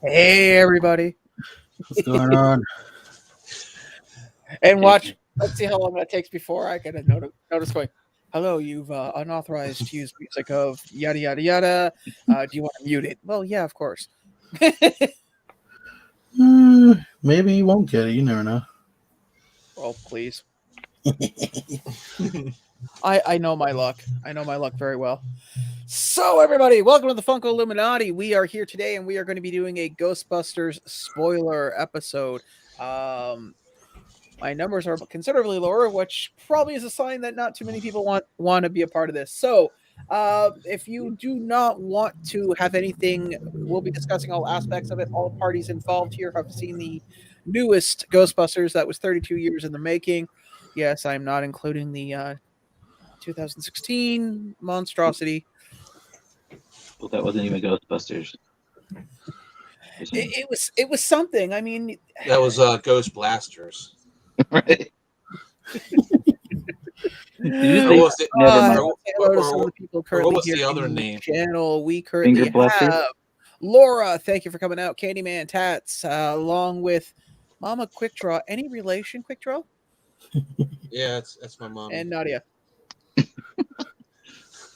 Hey, everybody. What's going on? And watch, let's see how long that takes before I get a notice going, hello, you've unauthorized use music of yada, yada, yada. Do you want to mute it? Well, yeah, of course. Maybe you won't get it. You never know. Oh, please. I know my luck. I know my luck very well. So, everybody, welcome to the Funko Illuminati. We are here today, and we are going to be doing a Ghostbusters spoiler episode. My numbers are considerably lower, which probably is a sign that not too many people want to be a part of this. So, if you do not want to have anything, we'll be discussing all aspects of it. All parties involved here have seen the newest Ghostbusters that was 32 years in the making. Yes, I'm not including the 2016 monstrosity. Well, that wasn't even Ghostbusters. It was something. I mean, that was Ghostbusters. Right. What was here the other on name? Channel. We currently have Laura. Thank you for coming out. Candyman Tats, along with Mama Quick Draw. Any relation, Quick Draw? Yeah, that's my mom. And Nadia.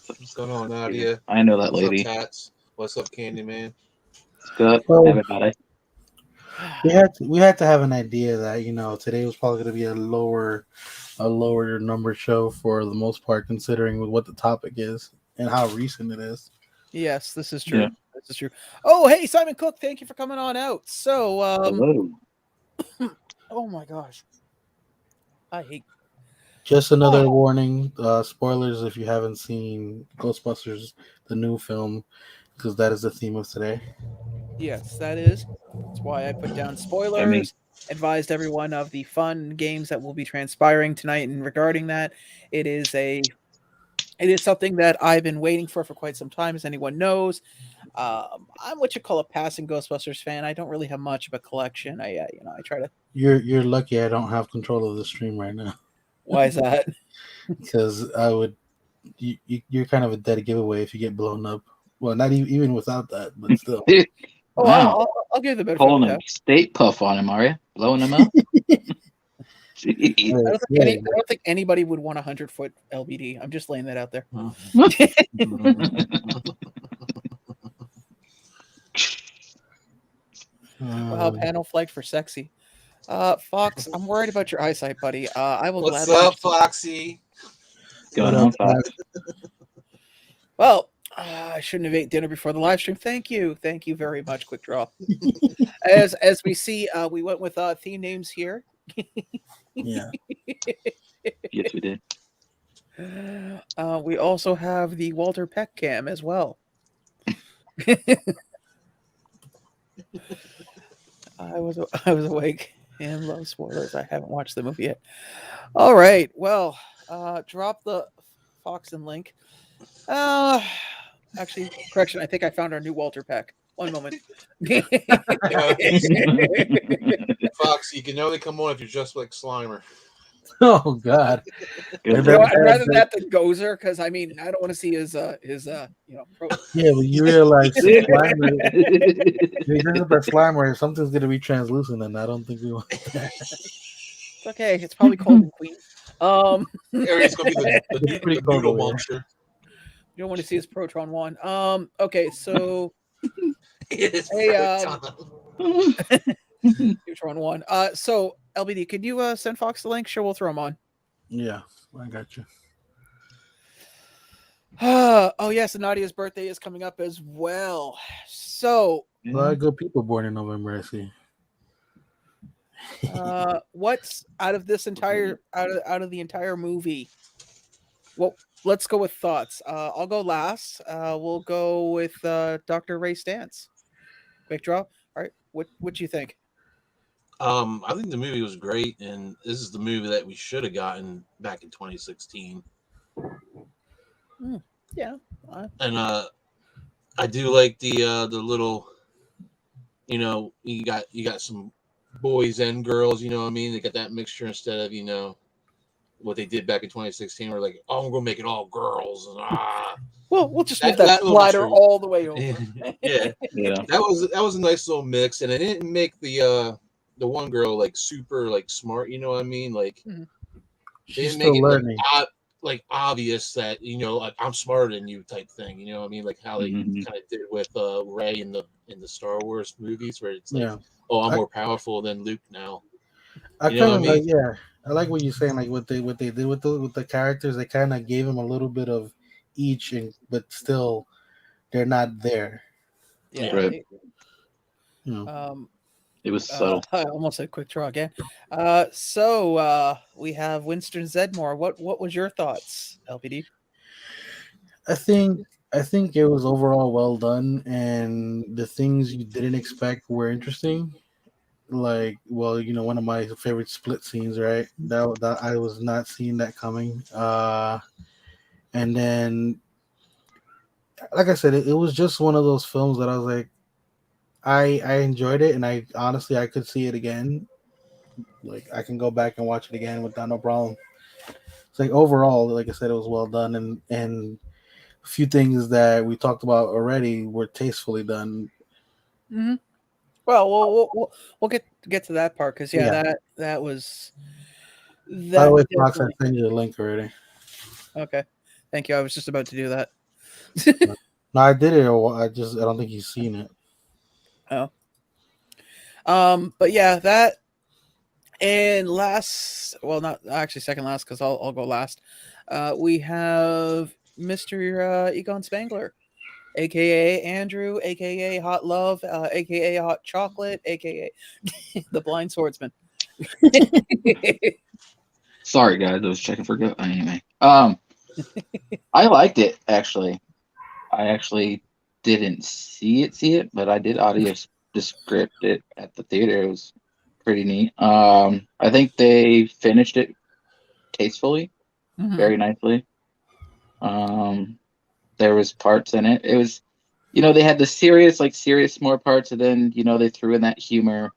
What's going on, Nadia? I know that lady. What's up, Tats? What's up, Candyman? Good. Well, everybody. We had to have an idea that today was probably going to be a lower number show for the most part, considering what the topic is and how recent it is. Yes, this is true. Yeah. This is true. Oh, hey, Simon Cook, thank you for coming on out. So, hello. Oh my gosh, I hate. Just another warning, spoilers if you haven't seen Ghostbusters, the new film, because that is the theme of today. Yes, that is. That's why I put down spoilers. Advised everyone of the fun games that will be transpiring tonight. And regarding that, it is something that I've been waiting for quite some time, as anyone knows. I'm what you call a passing Ghostbusters fan. I don't really have much of a collection. I try to. You're lucky I don't have control of the stream right now. Why is that? Because you're kind of a dead giveaway if you get blown up. Well, not even without that, but still. Oh, wow. I'll give the benefit of the doubt. State puff on him, are you? Blowing him up? I don't think anybody would want 100-foot LBD. I'm just laying that out there. Wow, panel flag for sexy. Fox, I'm worried about your eyesight, buddy. I will. What's up, Foxy? Going on, Fox? Well, I shouldn't have ate dinner before the live stream. Thank you very much. Quick Draw. As we see, we went with theme names here. Yeah. Yes, we did. We also have the Walter Peck cam as well. I was awake and love spoilers. I haven't watched the movie yet. All right. Well, drop the Fox and link. Actually, correction. I think I found our new Walter Peck. One moment. Fox, you can only come on if you're just like Slimer. Oh God! I'd rather that than Gozer, because I mean I don't want to see his Pro- Yeah, but you realize Slimer. If Slimer, something's gonna be translucent, and I don't think we want that. It's okay. It's probably cold in Queens. It's gonna be the noodle monster. You don't want to see his Protron one. Okay, so Neutron one. So LBD, could you send Fox the link? Sure, we'll throw him on. Yeah, I got you. Oh yes, and Nadia's birthday is coming up as well. So a lot of good people born in November, I see. What's out of this entire out of the entire movie? Well, let's go with thoughts. I'll go last. We'll go with Dr. Ray Stantz. Quick Draw. All right, what do you think? I think the movie was great, and this is the movie that we should have gotten back in 2016. Yeah, and I do like the little, you got some boys and girls. You know what I mean? They got that mixture instead of what they did back in 2016, where like, oh, I'm gonna make it all girls, and We'll just move that that little slider mystery. all the way over. Yeah, Yeah. that was a nice little mix, and it didn't make the one girl like super like smart. You know what I mean? Like they She's didn't make still it learning. like obvious that like I'm smarter than you type thing. You know what I mean? Like how they Mhm. kind of did with Rey in the Star Wars movies, where it's like, Yeah, oh, I'm I, more powerful than Luke now. I You know kind what I of like, mean? yeah, I like what you're saying. Like what they did with the characters, they kind of gave them a little bit of each, and but still they're not there. Yeah. Right. You know, It was subtle. I almost said quick draw again. We have Winston Zedmore. What was your thoughts, LPD? I think I think it was overall well done, and the things you didn't expect were interesting. Like, well, one of my favorite split scenes, right? That I was not seeing that coming. And then, like I said, it was just one of those films that I was like, I enjoyed it, and I honestly I could see it again. Like, I can go back and watch it again without no problem. It's like overall, like I said, it was well done, and a few things that we talked about already were tastefully done. Mm-hmm. Well, we'll get to that part because Yeah. that was By the that way, Fox, I definitely sent you the link already. okay. Thank you. I was just about to do that. No, I did it. I don't think he's seen it. Oh, but yeah, that and last, well, not actually second last because I'll go last. We have Mr. Egon Spangler, aka Andrew, aka Hot Love, aka Hot Chocolate, aka the Blind Swordsman. Sorry, guys. I was checking for go. Anyway, I liked it actually. I actually didn't see it, but I did audio descript it at the theater. It was pretty neat. I think they finished it tastefully, Mhm. very nicely. Um, there was parts in it. It was, they had the serious more parts, and then they threw in that humor,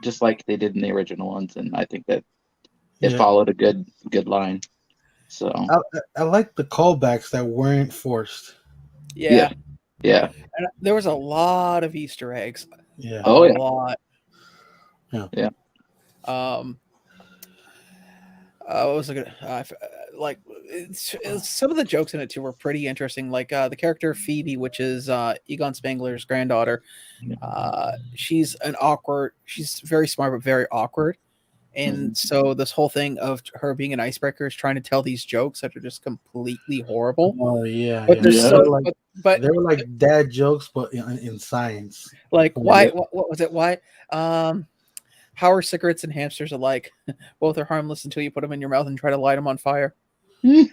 just like they did in the original ones. And I think that it Yeah, followed a good line. So I like the callbacks that weren't forced. Yeah, yeah. and there was a lot of Easter eggs, Yeah, a Oh yeah, lot. yeah, yeah. Um, what was I gonna like? Some of the jokes in it too were pretty interesting. Like the character Phoebe, which is Egon Spangler's granddaughter. She's she's very smart but very awkward. And Mhm. so this whole thing of her being an icebreaker is trying to tell these jokes that are just completely horrible. oh yeah, But yeah. they're Yeah. but They were like dad jokes, but in science. like why Yep. what was it? Why how are cigarettes and hamsters alike? Both are harmless until you put them in your mouth and try to light them on fire. That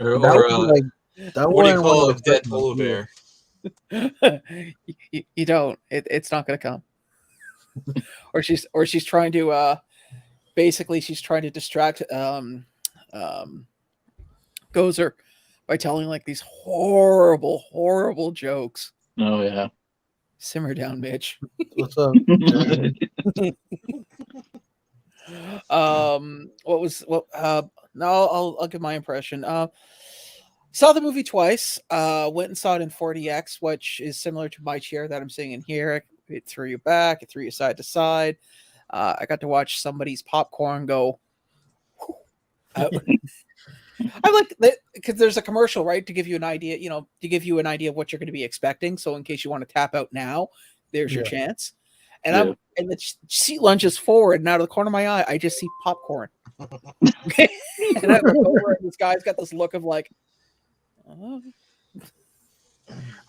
Or was like that what do you wasn't one of call a those dead segments polar either. you, you don't. It's not going to come. Or she's trying to basically she's trying to distract um Gozer by telling like these horrible jokes. Oh yeah. Simmer down, bitch. What's up, Jerry? What no, I'll give my impression. Saw the movie twice. Went and saw it in 40x, which is similar to my chair that I'm sitting in here. It threw you back, it threw you side to side. I got to watch somebody's popcorn go. I like that because there's a commercial, right, to give you an idea, to give you an idea of what you're going to be expecting. So in case you want to tap out now, there's your Yeah. chance. And Yeah. and the seat lunges forward, and out of the corner of my eye, I just see popcorn. And I look over, and this guy's got this look of like, oh.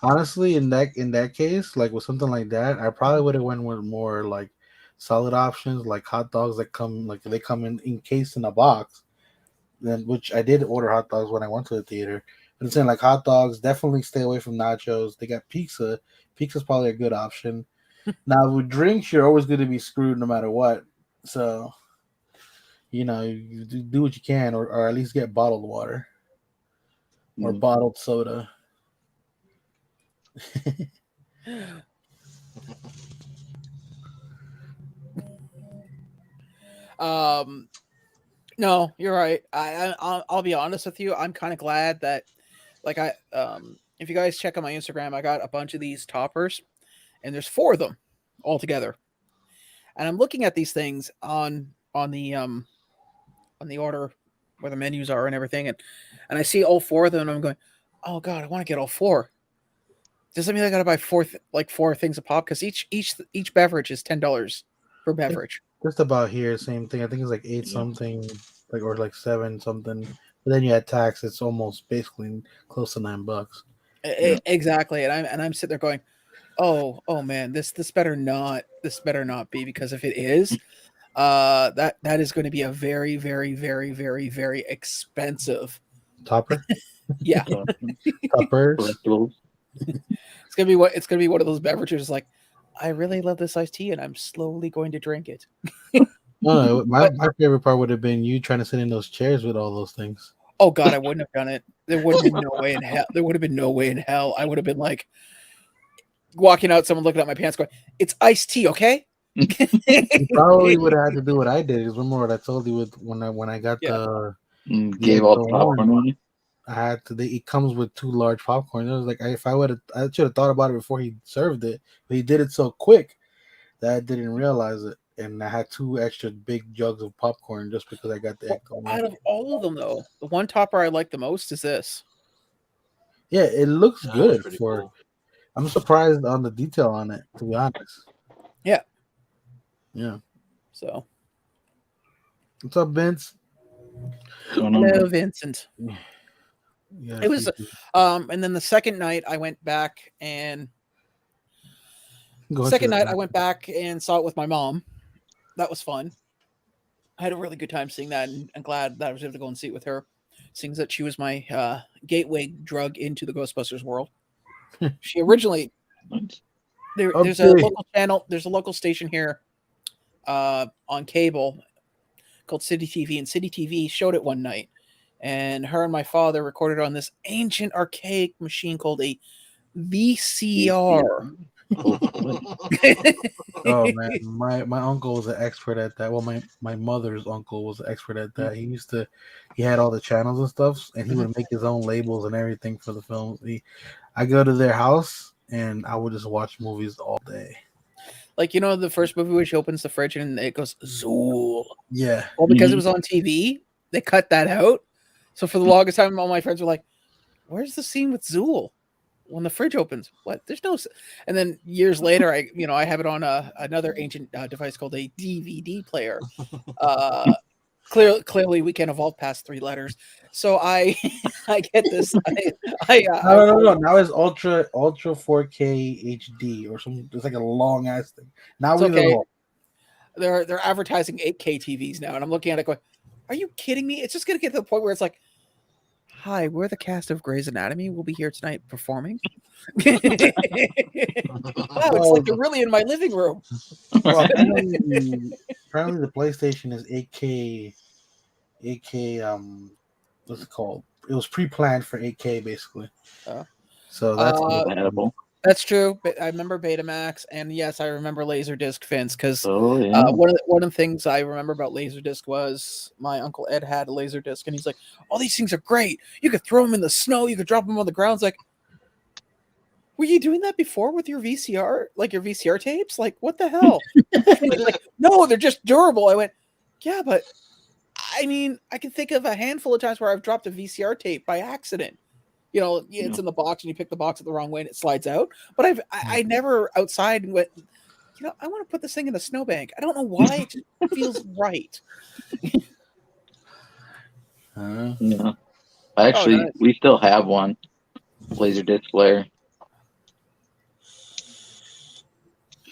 Honestly, in that case, like with something like that, I probably would have went with more like solid options, like hot dogs that come like they come in encased in a box. Then, which I did order hot dogs when I went to the theater. But I'm saying like hot dogs, definitely stay away from nachos. They got pizza. Pizza's probably a good option. Now with drinks, you're always going to be screwed no matter what. So you do what you can, or at least get bottled water or Mhm. bottled soda. Um, No, you're right. I'll be honest with you. I'm kind of glad that, like, if you guys check on my Instagram, I got a bunch of these toppers, and there's 4 of them all together. And I'm looking at these things on the order where the menus are and everything, and I see all 4 of them, and I'm going, oh god, I want to get all 4. Does that mean I got to buy 4 things a pop? Because each beverage is $10 per beverage. Just about here, same thing. I think it's like 8 something, like or like 7 something. But then you add tax, it's almost basically close to $9. Exactly, and I'm sitting there going, oh man, this better not be, because if it is, that is going to be a very very very very very expensive Topper, yeah. toppers. Collectibles. It's gonna be one of those beverages like, I really love this iced tea and I'm slowly going to drink it. No, my favorite part would have been you trying to sit in those chairs with all those things. Oh god, I wouldn't have done it. There would have been no way in hell. There would have been no way in hell. I would have been like walking out, someone looking at my pants, going, "It's iced tea, okay?" You probably would have had to do what I did. Because remember what I told you with when I got the Gave all the popcorn money. I had to. It comes with 2 large popcorn. It was like I should have thought about it before he served it, but he did it so quick that I didn't realize it, and I had 2 extra big jugs of popcorn just because I got the egg. Out of all of them, though, the one topper I like the most is this. Yeah, it looks good. Cool. I'm surprised on the detail on it, to be honest. Yeah. So, what's up, Vince? Hello, Vincent. Yeah, It was, and then the second night I went back and I went back and saw it with my mom. That was fun. I had a really good time seeing that, and I'm glad that I was able to go and see it with her, seeing that she was my gateway drug into the Ghostbusters world. She originally there's a local channel, there's a local station here on cable called City TV, and City TV showed it one night, and her and my father recorded on this ancient archaic machine called a VCR. Oh man, my uncle was an expert at that. Well, my mother's uncle was an expert at that. He had all the channels and stuff, and he would make his own labels and everything for the films. I go to their house and I would just watch movies all day. Like, you know, the first movie where she opens the fridge and it goes Zool. Yeah. Well, because it was on TV, they cut that out. So for the longest time, all my friends were like, "Where's the scene with Zool when the fridge opens? What? There's no." And then years later, I have it on another ancient device called a DVD player. Clearly, we can't evolve past 3 letters. So I get this. No. Now it's ultra 4K HD or something. It's like a long ass thing. Now it's okay. They're advertising 8K TVs now, and I'm looking at it going, "Are you kidding me?" It's just gonna get to the point where it's like, "Hi, we're the cast of Grey's Anatomy. We'll be here tonight performing." Wow, it's like they're really in my living room. Well, apparently the PlayStation is 8K. 8K. What's it called? It was pre-planned for 8K basically. So that's compatible. That's true. I remember Betamax, and yes, I remember Laserdisc, Vince, because one of the things I remember about Laserdisc was my Uncle Ed had a Laserdisc, and he's like, "Oh, these things are great. You could throw them in the snow. You could drop them on the ground." It's like, were you doing that before with your VCR, like your VCR tapes? Like, what the hell? Like, no, they're just durable. I went, yeah, but I mean, I can think of a handful of times where I've dropped a VCR tape by accident. You know, it's in the box and you pick the box the wrong way and it slides out. But I never outside and went, you know, I want to put this thing in a snowbank. I don't know why. It just feels right. Yeah. Actually, we still have one Laserdisc player.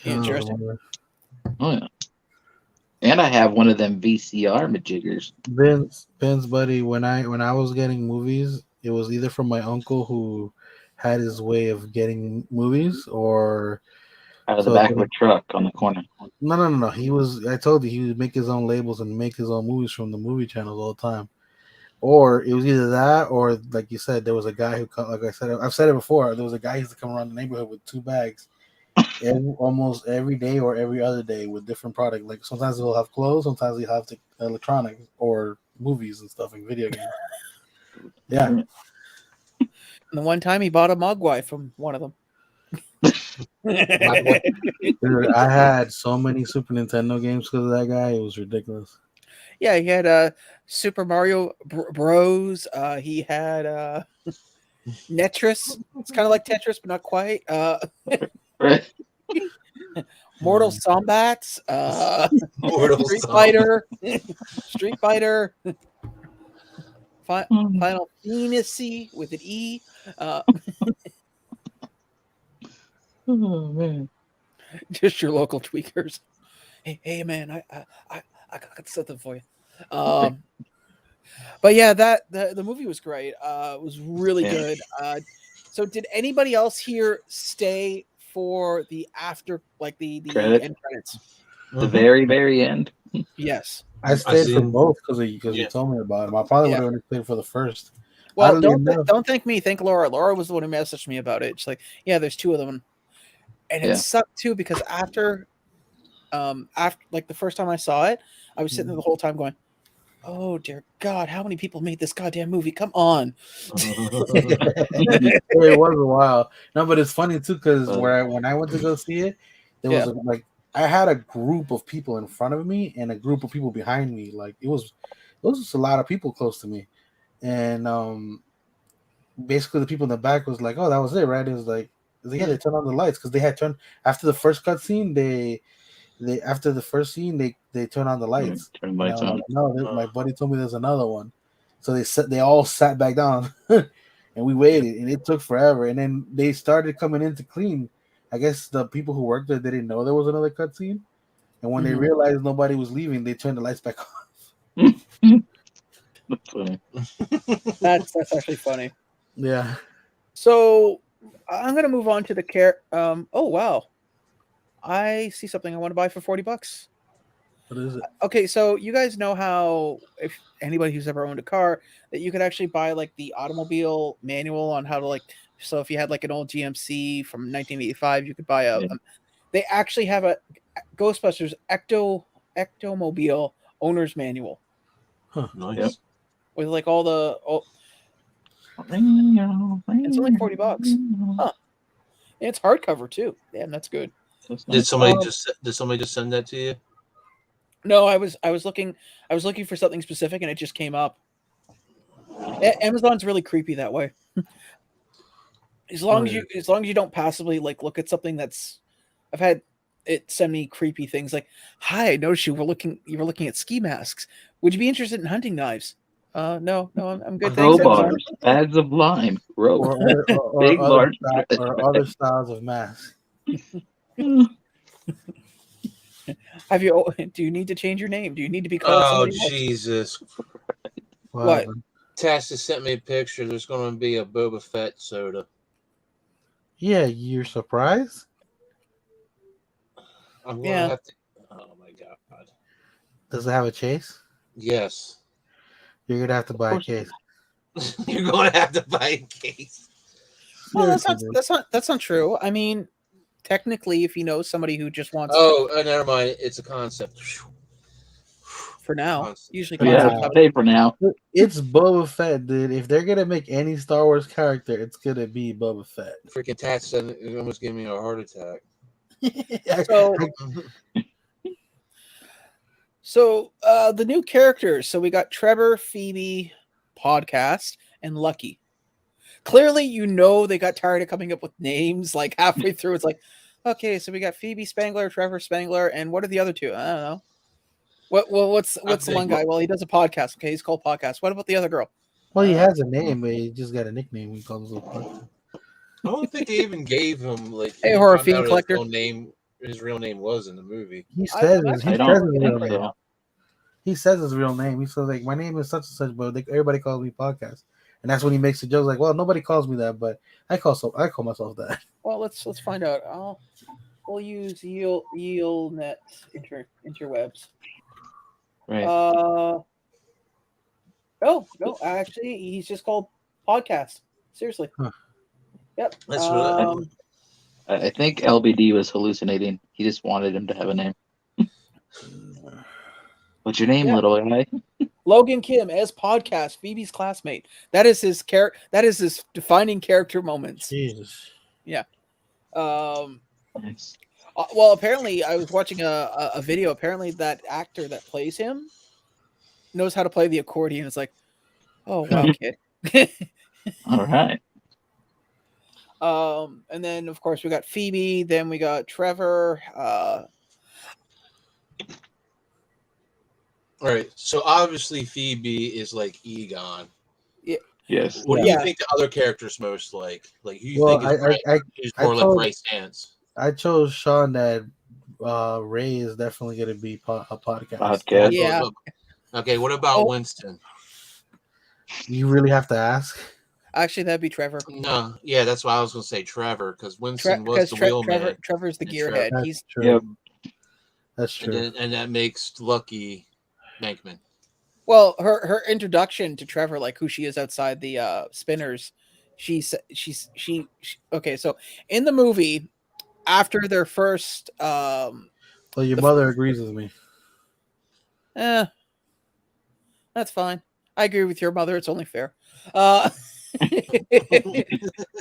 Interesting. Oh yeah. And I have one of them VCR majiggers. Vince, buddy, when I was getting movies, it was either from my uncle who had his way of getting movies, or out of the back of a truck on the corner. No. I told you he would make his own labels and make his own movies from the movie channels all the time. Or it was either that, or like you said, there was a guy who, like I said, I've said it before. There was a guy who used to come around the neighborhood with 2 bags, almost every day or every other day with different product. Like sometimes he'll have clothes, sometimes he'll have electronics or movies and stuff and video games. Yeah. And the one time he bought a Mogwai from one of them. Dude, I had so many Super Nintendo games because of that guy. It was ridiculous. Yeah, he had Super Mario Bros. He had Netris. It's kind of like Tetris, but not quite. Right. Mortal Kombat. Mortal Street Kombat. Fighter. Street Fighter. Final Fantasy with an E. Oh man. Just your local tweakers. Hey man, I got something for you. But yeah, the movie was great. It was really good. So did anybody else here stay for the after, like the Credits? end credits? The very end. Yes. I stayed for both because you told me about him. I probably would have stayed for the first. Well, don't thank me. Thank Laura. Laura was the one who messaged me about it. She's like, yeah, there's two of them. And it sucked too because after like the first time I saw it, I was sitting there the whole time going, "Oh dear God, how many people made this goddamn movie? Come on!" It was a while. No, but it's funny too because when I went to go see it, there was like I had a group of people in front of me and a group of people behind me. Like it was just a lot of people close to me, and basically the people in the back was like, "Oh, that was it, right?" It was like. Yeah, they turned on the lights because they had turned after the first cutscene. They after the first scene they turn on the lights. Turn the lights on. Like, no, my buddy told me there's another one, so they all sat back down, and we waited, and it took forever. And then they started coming in to clean. I guess the people who worked there didn't know there was another cutscene, and when they realized nobody was leaving, they turned the lights back on. That's funny. That's actually funny. Yeah. So I'm gonna move on to the oh wow, I see something I want to buy for $40. What is it? Okay, so you guys know how if anybody who's ever owned a car that you could actually buy like the automobile manual on how to like. So if you had like an old GMC from 1985, you could buy they actually have a Ghostbusters Ectomobile owner's manual. Huh. Nice. With like all the. It's only $40. Huh. And it's hardcover too. Damn, that's good. Did somebody just send that to you? No, I was looking for something specific and it just came up. Amazon's really creepy that way. As long as you don't passively like look at something that's I've had it send me creepy things like, "Hi, I noticed you were looking at ski masks. Would you be interested in hunting knives?" No, I'm good. Thanks. Crowbars, pads of lime, rope, big large, or other styles of masks. Have you? Do you need to change your name? Do you need to be called? Oh somebody else? Jesus! What? Tash just sent me a picture. There's going to be a Boba Fett soda. Yeah, you're surprised? I'm going to have to. Oh my God! Does it have a chase? Yes. You're gonna have to buy a case. You're going to have to buy a case. Well, that's not true. I mean, technically, if you know somebody who just wants. Oh, never mind. It's a concept. For now, usually. Pay for now. It's Boba Fett, dude. If they're gonna make any Star Wars character, it's gonna be Boba Fett. Freaking Tash said it almost gave me a heart attack. So the new characters. So we got Trevor, Phoebe, Podcast, and Lucky. Clearly, they got tired of coming up with names. Like halfway through, it's like, okay, so we got Phoebe Spangler, Trevor Spangler, and what are the other two? I don't know. What's the one guy? Well, he does a podcast. Okay, he's called Podcast. What about the other girl? Well, he has a name, but he just got a nickname. He calls it. I don't think they even gave him like. Hey, horror fiend collector. His real name was in the movie. He says his real name. He says his real name. He says like, my name is such and such, but everybody calls me Podcast, and that's when he makes the joke like, well, nobody calls me that, but I call myself that. Well, let's find out. We'll use YieldNet interwebs. Right. No, actually, he's just called Podcast. Seriously. Huh. Yep. That's really. I think LBD was hallucinating. He just wanted him to have a name. What's your name, little guy? Logan Kim as podcast, Phoebe's classmate. That is his That is his defining character moments. Jesus. Yeah. Nice. Well, apparently, I was watching a video. Apparently, that actor that plays him knows how to play the accordion. It's like, oh wow, kid. All right. And then of course we got Phoebe. Then we got Trevor. All right. So obviously Phoebe is like Egon. Yes. What do Yeah. you think the other characters most like? Like who you Well, think is I more like told- Bryce Dance? I chose Sean that Ray is definitely going to be a podcast. Podcast. Yeah. Okay. What about Oh. Winston? You really have to ask. Actually, that'd be Trevor. No. Yeah, that's why I was gonna say Trevor because Winston was the wheelman. Trevor's the And gearhead. That's He's true. Yep. That's true. And that makes Lucky Bankman. well, her introduction to Trevor, like who she is outside the spinners. She's okay. So in the movie, after their first, Well, your mother agrees with me. That's fine. I agree with your mother. It's only fair. You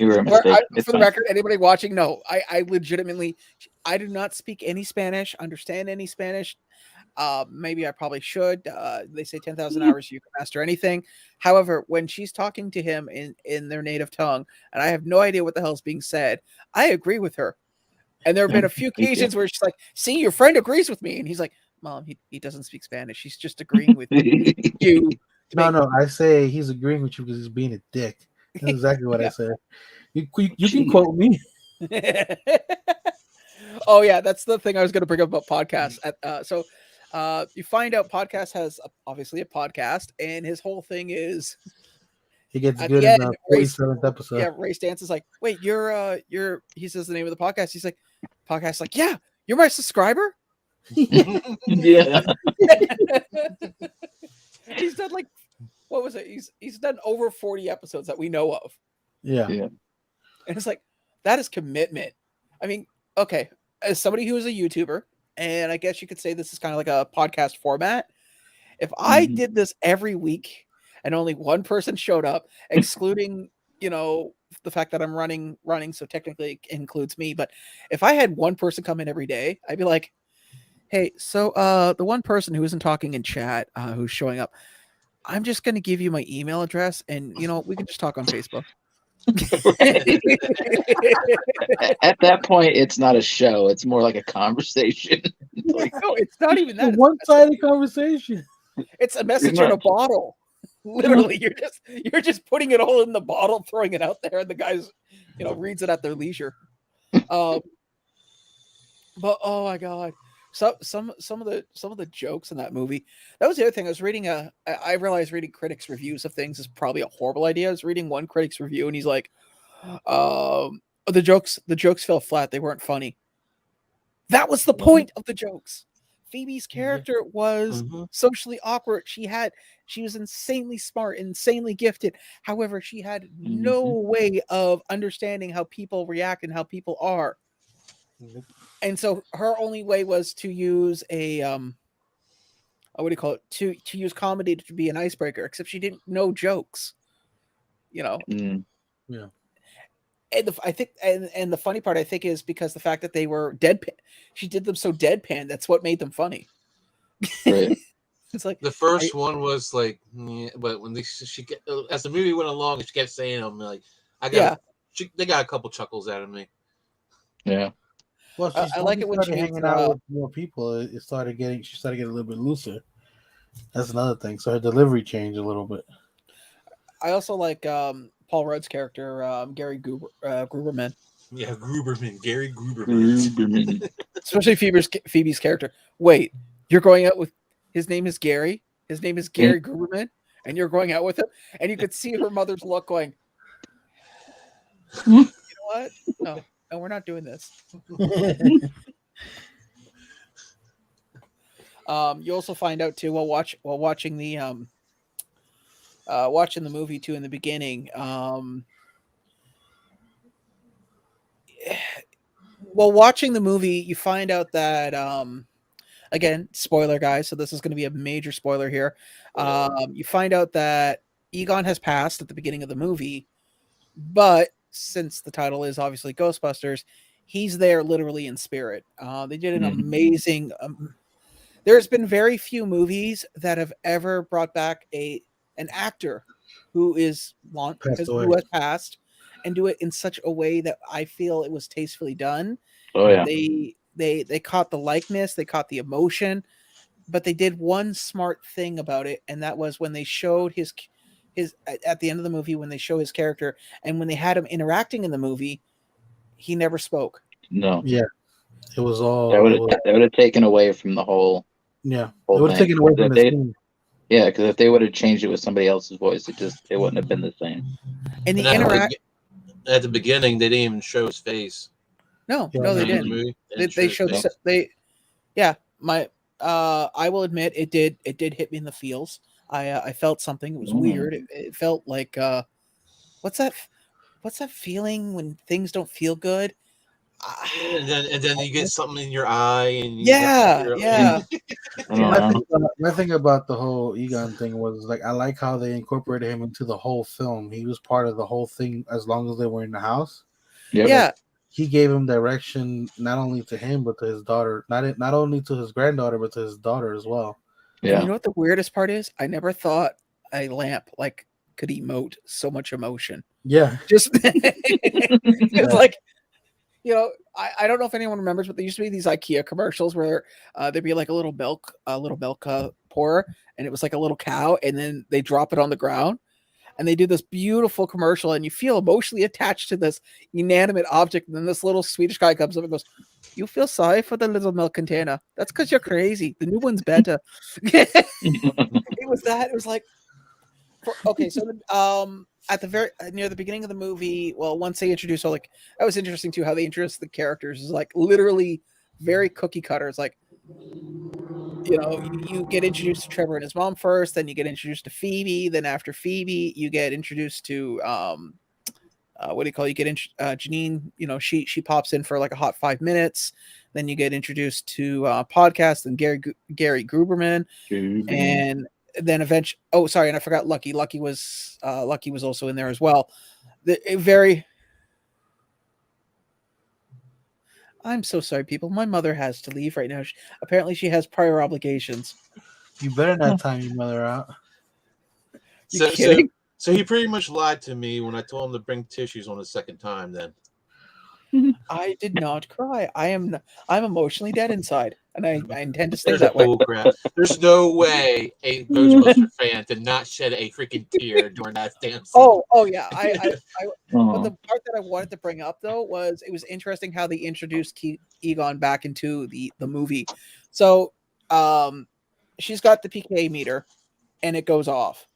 were a mistake. It's For the fine. record, anybody watching, no, I legitimately, I do not speak any Spanish, understand any Spanish. Maybe I probably should. They say 10,000 hours you can master anything. However, when she's talking to him in their native tongue, and I have no idea what the hell is being said, I agree with her. And there have been a few Me too. occasions where she's like, "See, your friend agrees with me," and he's like, "Mom, he doesn't speak Spanish. He's just agreeing with you." No, I say he's agreeing with you because he's being a dick. That's exactly what I said. You can quote me. Oh yeah, that's the thing I was going to bring up about podcasts. So you find out podcast has obviously a podcast, and his whole thing is He gets at good the in end, the 47th episode. yeah, Ray Stance is like, "Wait, you're." He says the name of the podcast. He's like, "Podcast." Like, "Yeah, you're my subscriber." Yeah. He's done like, what was it? He's done over 40 episodes that we know of. Yeah. Yeah. And it's like, that is commitment. I mean, okay, as somebody who is a YouTuber, and I guess you could say this is kind of like a podcast format. If I Mhm. did this every week and only one person showed up, excluding, the fact that I'm running, so technically it includes me. But if I had one person come in every day, I'd be like, hey, so the one person who isn't talking in chat, who's showing up, I'm just going to give you my email address, and we can just talk on Facebook. At that point, it's not a show. It's more like a conversation. Like, No, it's not even that. A one-sided conversation. It's a message in a bottle. Literally, you're just putting it all in the bottle, throwing it out there, and the guys, reads it at their leisure. But oh my god, some of the jokes in that movie. That was the other thing. I was reading I realized reading critics' reviews of things is probably a horrible idea. I was reading one critic's review, and he's like, the jokes fell flat. They weren't funny. That was the point of the jokes. Phoebe's character was socially awkward. She was insanely smart, insanely gifted. However, she had no way of understanding how people react and how people are. And so her only way was to use a what do you call it? To use comedy to be an icebreaker, except she didn't know jokes. Yeah. And I think and the funny part I think is because the fact that they were deadpan, she did them so deadpan. That's what made them funny. Right. It's like The first one was like, but when as the movie went along, she kept saying them like, they got a couple chuckles out of me. Yeah. Well, I like it when started she hanging out with more people. She started getting a little bit looser. That's another thing. So her delivery changed a little bit. I also like Paul Rudd's character, Gary Gruberman. Yeah, Gary Gruberman. Especially Phoebe's character. Wait, you're going out with his name is Gary? His name is Gary Gruberman? And you're going out with him? And you could see her mother's look going, you know what? No, we're not doing this. You also find out too while watching the movie too in the beginning. While watching the movie, you find out that again, spoiler guys, so this is going to be a major spoiler here. You find out that Egon has passed at the beginning of the movie, but since the title is obviously Ghostbusters, he's there literally in spirit. They did an amazing. There's been very few movies that have ever brought back an actor who who has passed, and do it in such a way that I feel it was tastefully done. Oh yeah. They caught the likeness, they caught the emotion, but they did one smart thing about it, and that was when they showed his at the end of the movie, when they show his character and when they had him interacting in the movie, he never spoke. No. Yeah, it was all that would have taken away from the whole. Yeah, whole it would have taken away from the scene. Yeah, because if they would have changed it with somebody else's voice, it wouldn't have been the same. And the interact at the beginning, they didn't even show his face. No, they didn't. They showed yeah. I will admit it did hit me in the feels. I felt something. It was weird. It felt like what's that feeling when things don't feel good? And then you get something in your eye, and yeah. My thing about the whole Egon thing was like I like how they incorporated him into the whole film. He was part of the whole thing as long as they were in the house. Yep. Yeah. He gave him direction not only to him but to his daughter, not only to his granddaughter but to his daughter as well. Yeah. And you know what the weirdest part is? I never thought a lamp could emote so much emotion. Yeah. Just it's like, you know, I don't know if anyone remembers, but there used to be these IKEA commercials where there'd be like a little milk pourer, and it was like a little cow, and then they drop it on the ground, and they do this beautiful commercial, and you feel emotionally attached to this inanimate object, and then this little Swedish guy comes up and goes, "You feel sorry for the little milk container? That's because you're crazy. The new one's better." It was that. It was like, okay, so at the near the beginning of the movie, well, once they introduced that was interesting too, how they introduced the characters is like literally very cookie cutter. It's like, you know, you get introduced to Trevor and his mom first, then you get introduced to Phoebe, then after Phoebe, you get introduced to what do you call it? You get Janine, you know, she pops in for like a hot 5 minutes. Then you get introduced to podcast and Gary Gruberman, and then eventually, oh, sorry, and I forgot Lucky. Lucky was also in there as well. I'm so sorry, people. My mother has to leave right now. Apparently, she has prior obligations. You better not time your mother out. You kidding? So he pretty much lied to me when I told him to bring tissues on the second time. Then I did not cry. I'm emotionally dead inside, and I intend to stay that way. Crap. There's no way a Ghostbuster fan did not shed a freaking tear during that damn scene. Oh yeah. But the part that I wanted to bring up though was it was interesting how they introduced Egon back into the movie. So she's got the PK meter, and it goes off,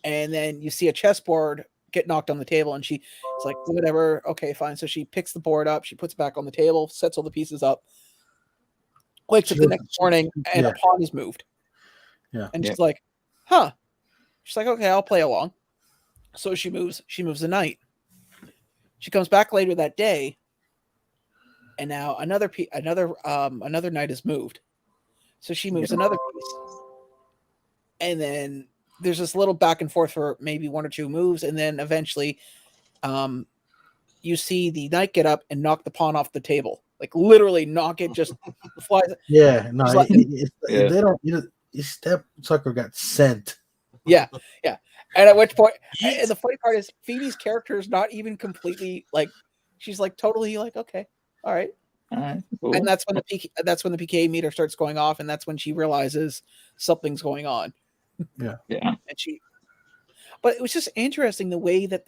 and then you see a chessboard get knocked on the table, and she's like, whatever, okay, fine. So she picks the board up, she puts it back on the table, sets all the pieces up, wakes up the next morning, and a pawn is moved. Yeah. And she's like, huh. She's like, okay, I'll play along. So she moves the knight. She comes back later that day, and now another knight is moved. So she moves another piece. And then there's this little back and forth for maybe one or two moves, and then eventually you see the knight get up and knock the pawn off the table. Like literally knock it, just flies. Yeah, no, they don't. That sucker got sent. Yeah. And at which point, and the funny part is Phoebe's character is not even completely like, she's like totally like, okay, all right. Cool. And that's when the PK meter starts going off, and that's when she realizes something's going on. Yeah. And but it was just interesting the way that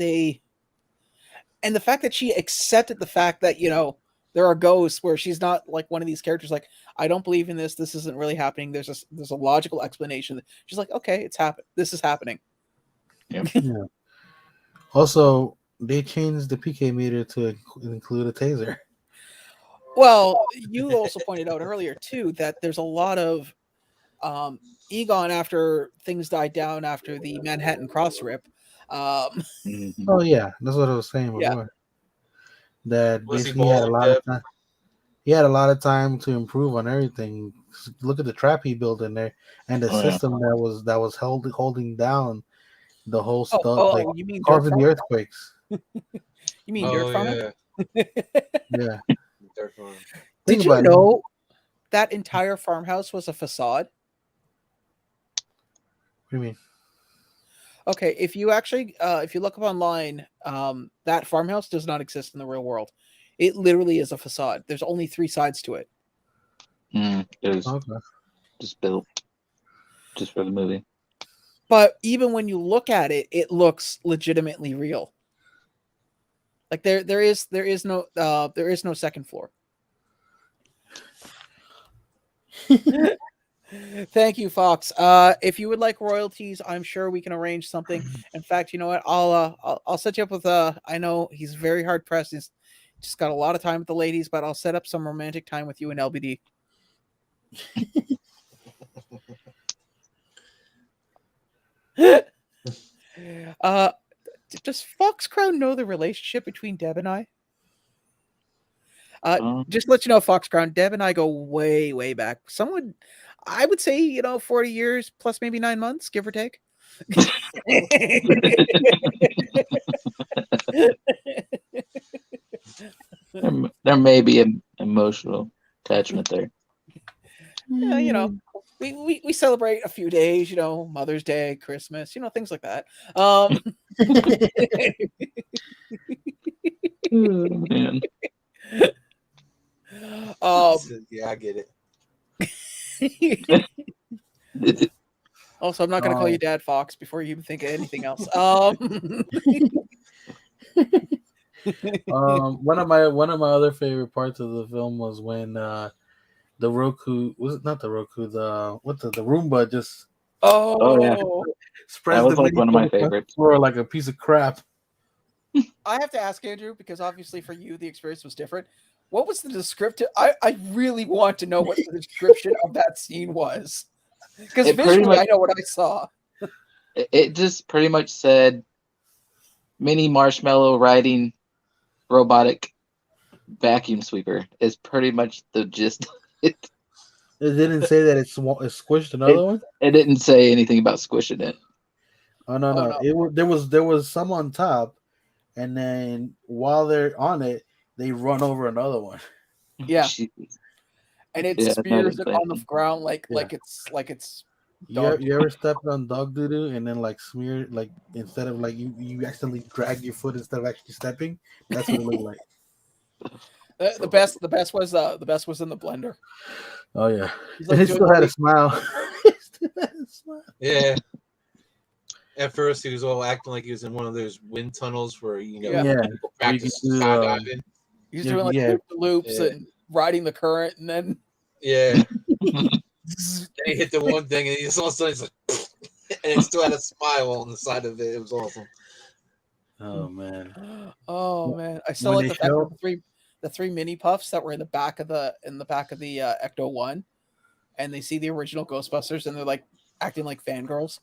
and the fact that she accepted the fact that, you know, there are ghosts, where she's not like one of these characters like, I don't believe in this. This isn't really happening. There's a logical explanation. She's like, okay, it's happened. This is happening. Yep. Yeah. Also, they changed the PK meter to include a taser. Well, you also pointed out earlier too that there's a lot of Egon after things died down after the Manhattan cross rip. Oh yeah, that's what I was saying before. Yeah. That basically he had a lot of time. He had a lot of time to improve on everything look at the trap he built in there, and the system that was holding down the whole stuff, like you mean dirt causing farm? the earthquakes. You mean dirt farm? Yeah. Dirt farm. Did you know that entire farmhouse was a facade? What do you mean? Okay, if you actually if you look up online, that farmhouse does not exist in the real world. It literally is a facade. There's only 3 sides to it. It was just built just for the movie. But even when you look at it, it looks legitimately real. Like there is no second floor. Thank you, Fox. If you would like royalties, I'm sure we can arrange something. In fact, you know what? I'll set you up with I know he's very hard pressed. He's just got a lot of time with the ladies, but I'll set up some romantic time with you and LBD. Does Fox Crown know the relationship between Deb and I? Just to let you know, Fox Crown, Deb and I go way, way back. I would say, 40 years plus maybe 9 months, give or take. There may be an emotional attachment there. Yeah, we celebrate a few days, Mother's Day, Christmas, things like that. Man. Yeah, I get it. Also, I'm not going to call you Dad Fox before you even think of anything else. One of my other favorite parts of the film was when the Roku was it not the Roku the Roomba just spreads that was the like one of my favorites. floor like a piece of crap. I have to ask Andrew, because obviously for you the experience was different. What was the descriptive? I really want to know what the description of that scene was, because visually I know what I saw. It just pretty much said mini marshmallow riding robotic vacuum sweeper is pretty much the gist. It didn't say that it squished another one. It didn't say anything about squishing it. Oh no. There was some on top, and then while they're on it, they run over another one. Yeah, and it spears it on the ground like it's. You ever stepped on dog doo doo and then like smear instead of you accidentally drag your foot instead of actually stepping? That's what it looked like. The best was in the blender. Oh yeah, like, he still had a smile. Yeah. At first, he was all acting like he was in one of those wind tunnels where people practice skydiving. He was doing loops and riding the current, and then then he hit the one thing, and all of a sudden he's like, and he still had a smile on the side of it. It was awesome. Oh man! I still like the fact that the three mini puffs that were in the back of the Ecto 1, and they see the original Ghostbusters, and they're like acting like fangirls.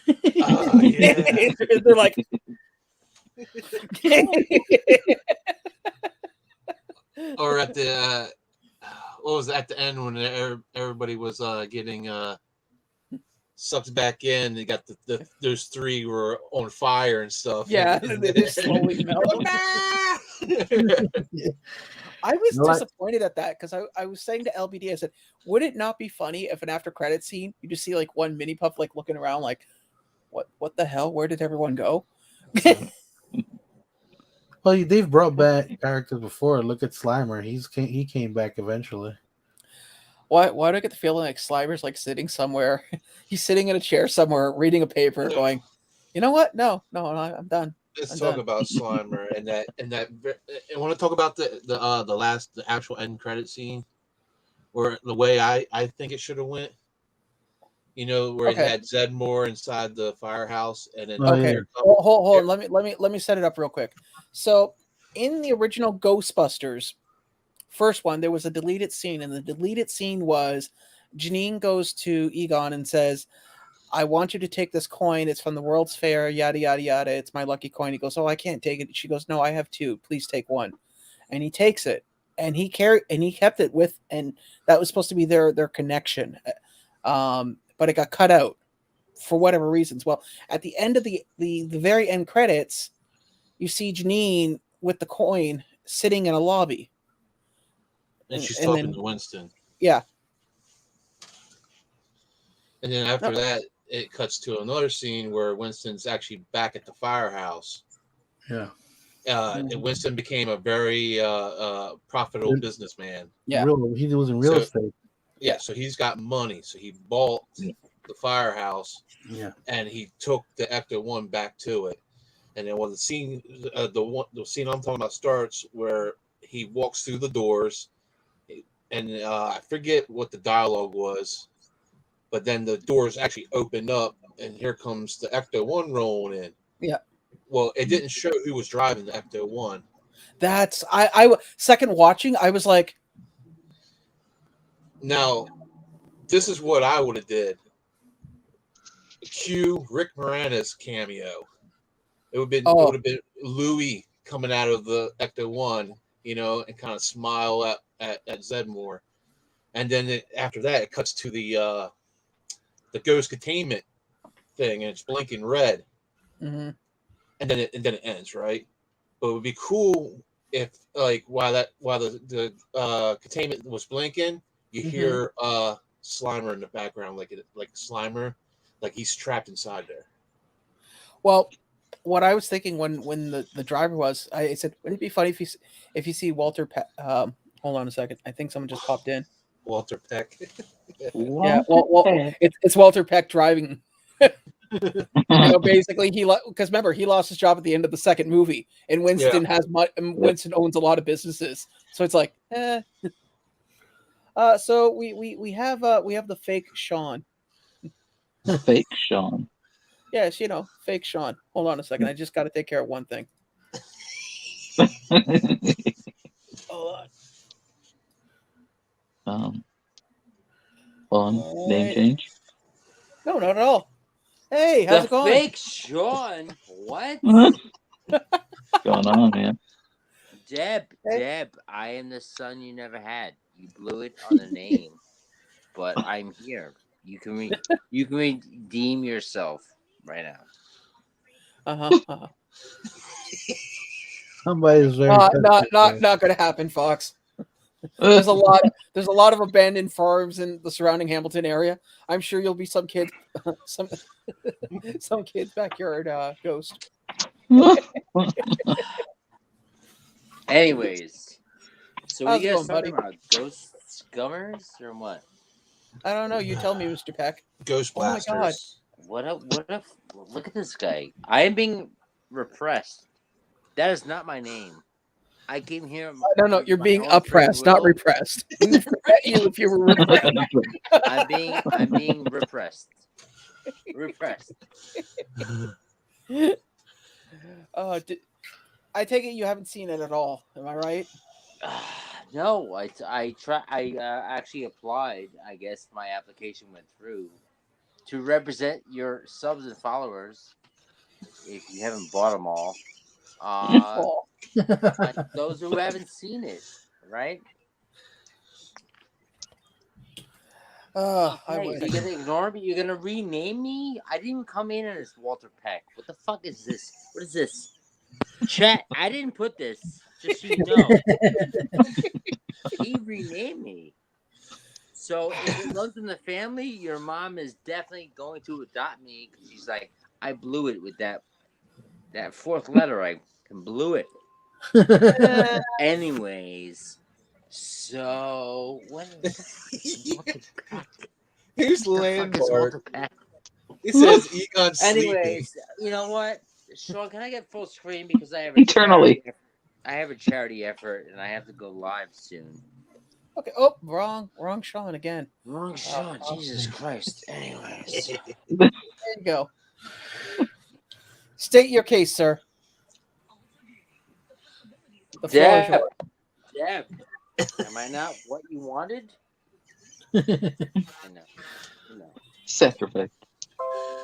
They're like. Or at the what was it, at the end when everybody was getting sucked back in, they got those 3 were on fire and stuff. Yeah, and they just slowly melt. I was disappointed at that, because I was saying to LBD, I said, would it not be funny if an after credit scene you just see like one mini puff like looking around like, what the hell? Where did everyone go? Well, they've brought back characters before. Look at Slimer. He came back eventually. Why do I get the feeling like Slimer's like sitting somewhere? He's sitting in a chair somewhere, reading a paper, going, "You know what? No, I'm done." Let's talk about Slimer and that. I want to talk about the actual end credit scene, where the way I think it should have went. Where it had Zedmore inside the firehouse, and then hold on. Let me set it up real quick. So, in the original Ghostbusters, first one, there was a deleted scene, and the deleted scene was Janine goes to Egon and says, "I want you to take this coin. It's from the World's Fair. Yada yada yada. It's my lucky coin." He goes, "Oh, I can't take it." She goes, "No, I have 2. Please take one." And he takes it. and he kept it with, and that was supposed to be their connection, but it got cut out for whatever reasons. Well, at the end of the very end credits, you see Janine with the coin sitting in a lobby, And she's and talking then to Winston. yeah, And then after that, it cuts to another scene where Winston's actually back at the firehouse. Yeah. And Winston became a very profitable businessman. Yeah. He was in real estate. Yeah, so he's got money. So he bought the firehouse. Yeah. And he took the Ecto-1 back to it. And then when the scene, the scene I'm talking about starts where he walks through the doors, and I forget what the dialogue was, but then the doors actually open up, and here comes the Ecto-1 rolling in. Yeah. Well, it didn't show who was driving the Ecto-1. That's I second watching, I was like, now, this is what I would have did. Cue Rick Moranis cameo. It would have been Louis coming out of the Ecto-1, and kind of smile at Zedmore, and then after that it cuts to the ghost containment thing, and it's blinking red, mm-hmm. and then it ends, right? But it would be cool if, like, while the containment was blinking, you hear Slimer in the background, like Slimer, like he's trapped inside there. Well, what I was thinking when the driver was, I said, wouldn't it be funny if you see Walter Peck? Hold on a second. I think someone just popped in. Walter Peck. Yeah, well, it's Walter Peck driving. Basically, because remember, he lost his job at the end of the second movie, and Winston Winston owns a lot of businesses, so it's like, so we have the fake Sean. Fake Sean. Yes, fake Sean. Hold on a second. I just got to take care of one thing. Hold on. Fun name change? No, not at all. Hey, how's it going? Fake Sean? What? What's going on, man? Deb, I am the son you never had. You blew it on the name, but I'm here. You can redeem yourself right now. Somebody's very not going to happen, Fox. There's a lot of abandoned farms in the surrounding Hamilton area. I'm sure you'll be some kid's backyard ghost. Anyways, so How's we it guys going, talking about ghost scummers or what? I don't know. You tell me, Mr. Peck. Ghostbusters. Oh my God. What if look at this guy. I am being repressed. That is not my name. I came here. No, you're being oppressed, not repressed. You if you were repressed. I'm being repressed. Repressed. I take it you haven't seen it at all. Am I right? No, I actually applied. I guess my application went through to represent your subs and followers. If you haven't bought them all, those who haven't seen it, right? You're gonna ignore me. You're gonna rename me. I didn't come in as Walter Peck. What the fuck is this? What is this? Chat. I didn't put this. Just so you know. He renamed me. So if it runs in the family, your mom is definitely going to adopt me because she's like, I blew it with that fourth letter. I blew it. Anyways, so what? Who's landlord? It says Egon sleeping. Anyways, you know what, Sean? Can I get full screen because I have a charity effort and I have to go live soon. Okay. Oh, wrong Sean again. Wrong Sean. Jesus Christ. Anyways, there you go. State your case, sir. The floor is yours. Deb, am I not what you wanted? No. Sacrifice.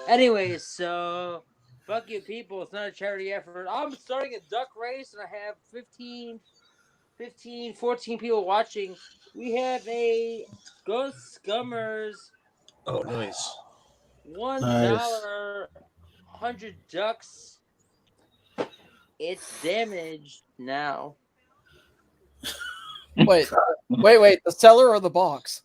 Anyways, so fuck you people. It's not a charity effort. I'm starting a duck race and I have 15 15, 14 people watching. We have a Ghost Scummers Oh, nice. Nice. $1 ducks. It's damaged now. Wait, the seller or the box?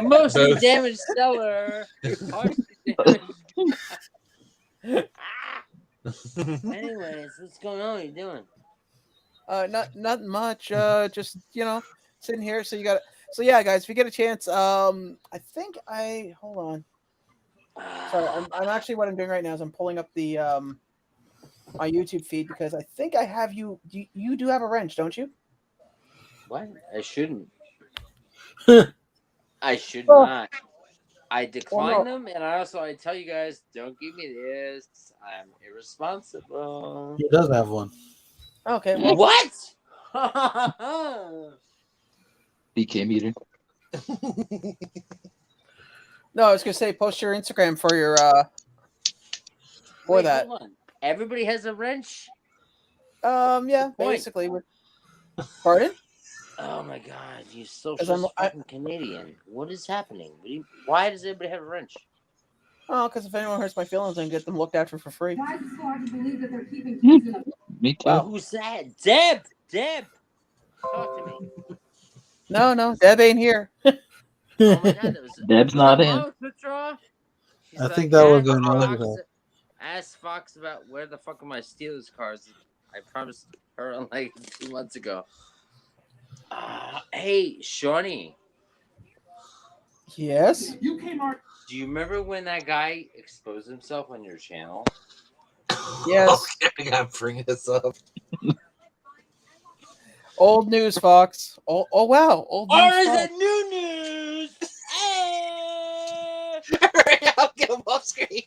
Mostly Both. damaged seller. Partially damaged. Anyways, what's going on? What are you doing? Not much. Just sitting here. So yeah, guys, if you get a chance, I think hold on. Sorry, I'm actually what I'm doing right now is I'm pulling up the my YouTube feed because I think I have you. You do have a wrench, don't you? What? I shouldn't. I should Oh. not. I decline no. them, and I tell you guys, don't give me this. I'm irresponsible. He does have one. Okay. Well, What? BK meter. no, I was gonna say post your Instagram for your Wait, that. hold on. Everybody has a wrench. Yeah, Point. basically. Pardon? Oh my god, you 'Cause socialist fucking Canadian. What is happening? Why does everybody have a wrench? Oh, because if anyone hurts my feelings, I can get them looked after for free. Why is it so hard to believe that they're keeping kids in a Me too. Wow. Who's that? Deb! Talk to me. No, Deb ain't here. Oh my god, that was Deb's was not that in. Mom Citra? She's I think that was "Ask another Fox- time. Ask Fox about where the fuck are my Steelers cards. I promised her like 2 months ago. Hey, Shawnee. Yes. You came out. Do you remember when that guy exposed himself on your channel? Yes. Okay, I gotta bring this up. Old news, Fox. Oh wow. Old news. Or is Fox. it new news? Hey! Hurry up, get him off screen.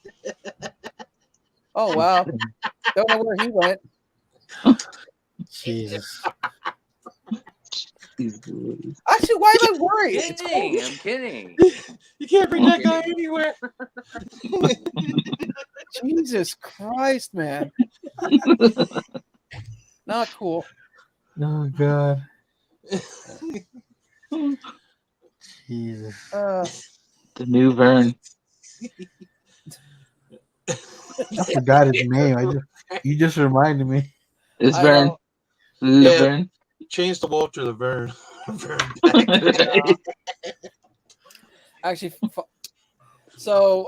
Oh wow. Don't know where he went. Jesus. Actually, why am I worried? It's Kidding, I'm kidding. You can't bring that guy anywhere. Jesus Christ, man. Not cool. Oh God. Jesus. The new Vern. I forgot his name. You just reminded me. It's I Vern. know. This is Yeah. Vern. Change the Walter to Vern. Vern. Actually, so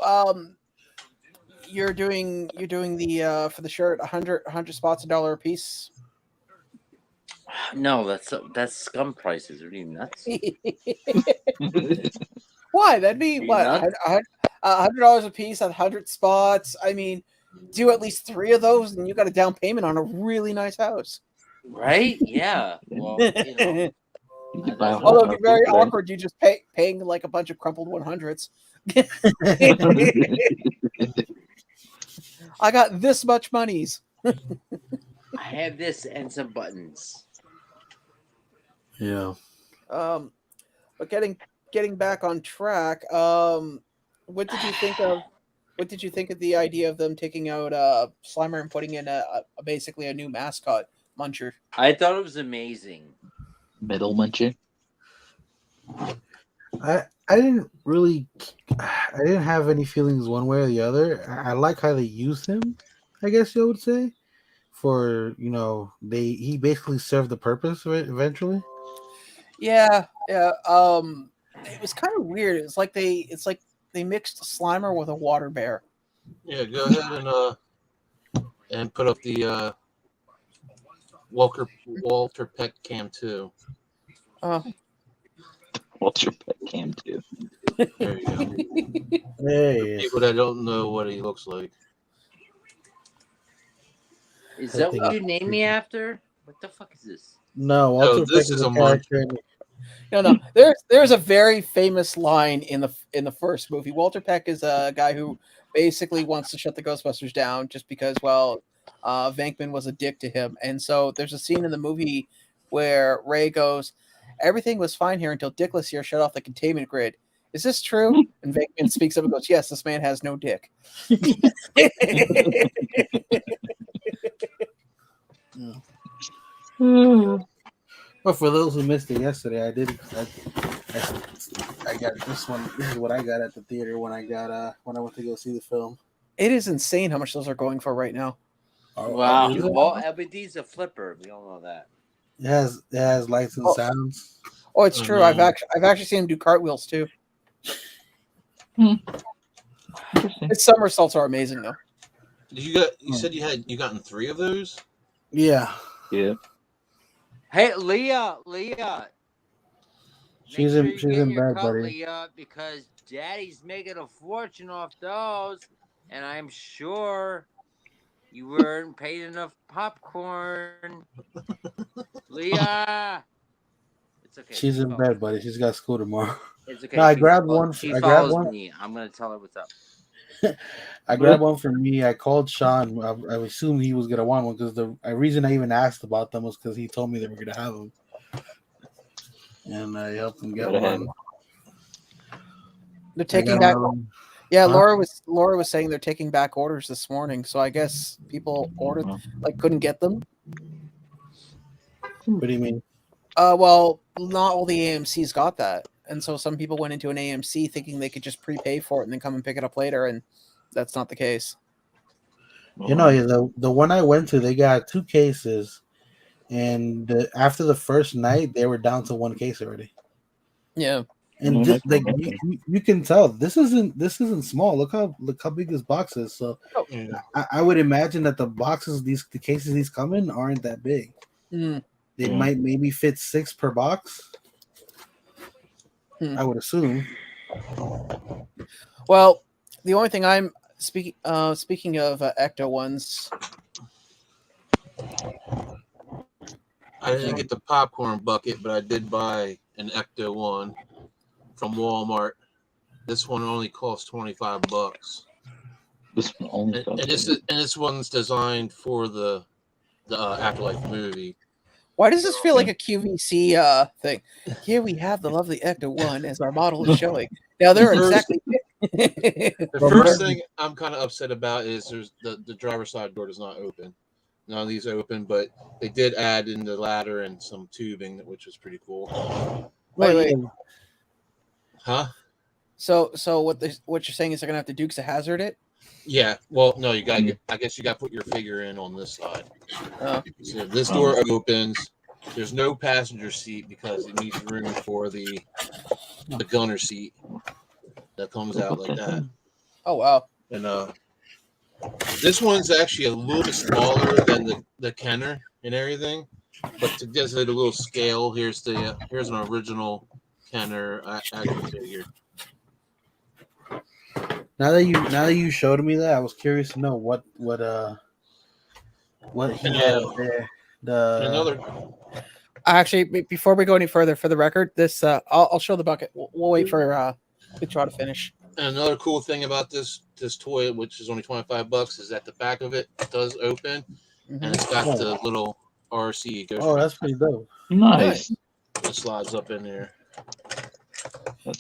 you're doing the for the shirt 100 spots $1 a piece. No, that's scum prices. Are you nuts? Why? That'd be Are you what nuts? $100 a piece at 100 spots. I mean, do at least 3 of those, and you got a down payment on a really nice house. Right? Yeah. Well, you know. You could buy a whole Although it'd be house very today. awkward, you just paying like a bunch of crumpled 100s. I got this much monies. I have this and some buttons. Yeah. But getting back on track, what did you think of? What did you think of the idea of them taking out Slimer and putting in basically a new mascot, Muncher? I thought it was amazing. Middle muncher. I didn't have any feelings one way or the other. I like how they used him, I guess you would say. For he basically served the purpose of it eventually. Yeah. It was kind of weird. It's like they mixed Slimer with a water bear. Yeah, go ahead and put up the Walter Peck Cam 2. Walter Peck Cam too. There you go. Hey, People that don't know what he looks like. Is that what you named me after? What the fuck is this? no, Walter this Peck is is a a character. No. There's a very famous line in the first movie. Walter Peck is a guy who basically wants to shut the Ghostbusters down just because, Venkman was a dick to him. And so there's a scene in the movie where Ray goes, "Everything was fine here until Dickless here shut off the containment grid. Is this true?" And Venkman speaks up and goes, "Yes, this man has no dick." But for those who missed it yesterday, I got this one. This is what I got at the theater when I went to go see the film. It is insane how much those are going for right now. Wow. Is it? Well, LBD's a flipper. We all know that. It has lights and Oh. sounds. Oh, it's true. I've actually seen him do cartwheels too. His somersaults are amazing though. You said you gotten 3 of those? Yeah. Yeah. Hey, Leah. She's Make in sure you get in your bed, cut, buddy. Leah, because Daddy's making a fortune off those, and I'm sure you weren't paid enough popcorn. Leah. It's okay. She's in bed, buddy. She's got school tomorrow. It's okay. No, I grabbed one. She I grabbed follows one. me. I'm gonna tell her what's up. I grabbed one for me. I called Sean. I assumed he was gonna want one because the reason I even asked about them was because he told me they were gonna have them, and I helped him get one. They're taking back. Yeah, Laura was saying they're taking back orders this morning. So I guess people ordered couldn't get them. What do you mean? Well, not all the AMC's got that, and so some people went into an AMC thinking they could just prepay for it and then come and pick it up later, and that's not the case. You know, the one I went to, they got 2 cases, and after the first night, they were down to 1 case already. Yeah, and you can tell this isn't small. Look how big this box is. So I would imagine that the cases these come in aren't that big. They might maybe fit 6 per box. I would assume. Well, the only thing I'm speaking of Ecto ones. I didn't get the popcorn bucket, but I did buy an Ecto one from Walmart. This one only costs $25. This one only costs. And this one's designed for the Afterlife movie. Why does this feel like a QVC thing? Here we have the lovely Ecto one as our model is showing. Now they're exactly. The first thing I'm kind of upset about is there's the driver's side door does not open. None of these open, but they did add in the ladder and some tubing, which was pretty cool. Wait. Huh? So what you're saying is they're gonna have to Dukes of Hazzard it? Yeah. Well, no, you got. I guess you got to put your figure in on this side. So this door opens. There's no passenger seat because it needs room for the gunner seat that comes out like that. Oh wow! And this one's actually a little bit smaller than the Kenner and everything, but to just a little scale, here's an original Kenner action figure. Now that you showed me that, I was curious to know what he had there. Another. Actually, before we go any further, for the record, this I'll show the bucket. We'll wait for Pitchraw to finish. And another cool thing about this toy, which is only $25, is that the back of it does open, and it's got the little RC. That's pretty dope. Nice. It slides up in there.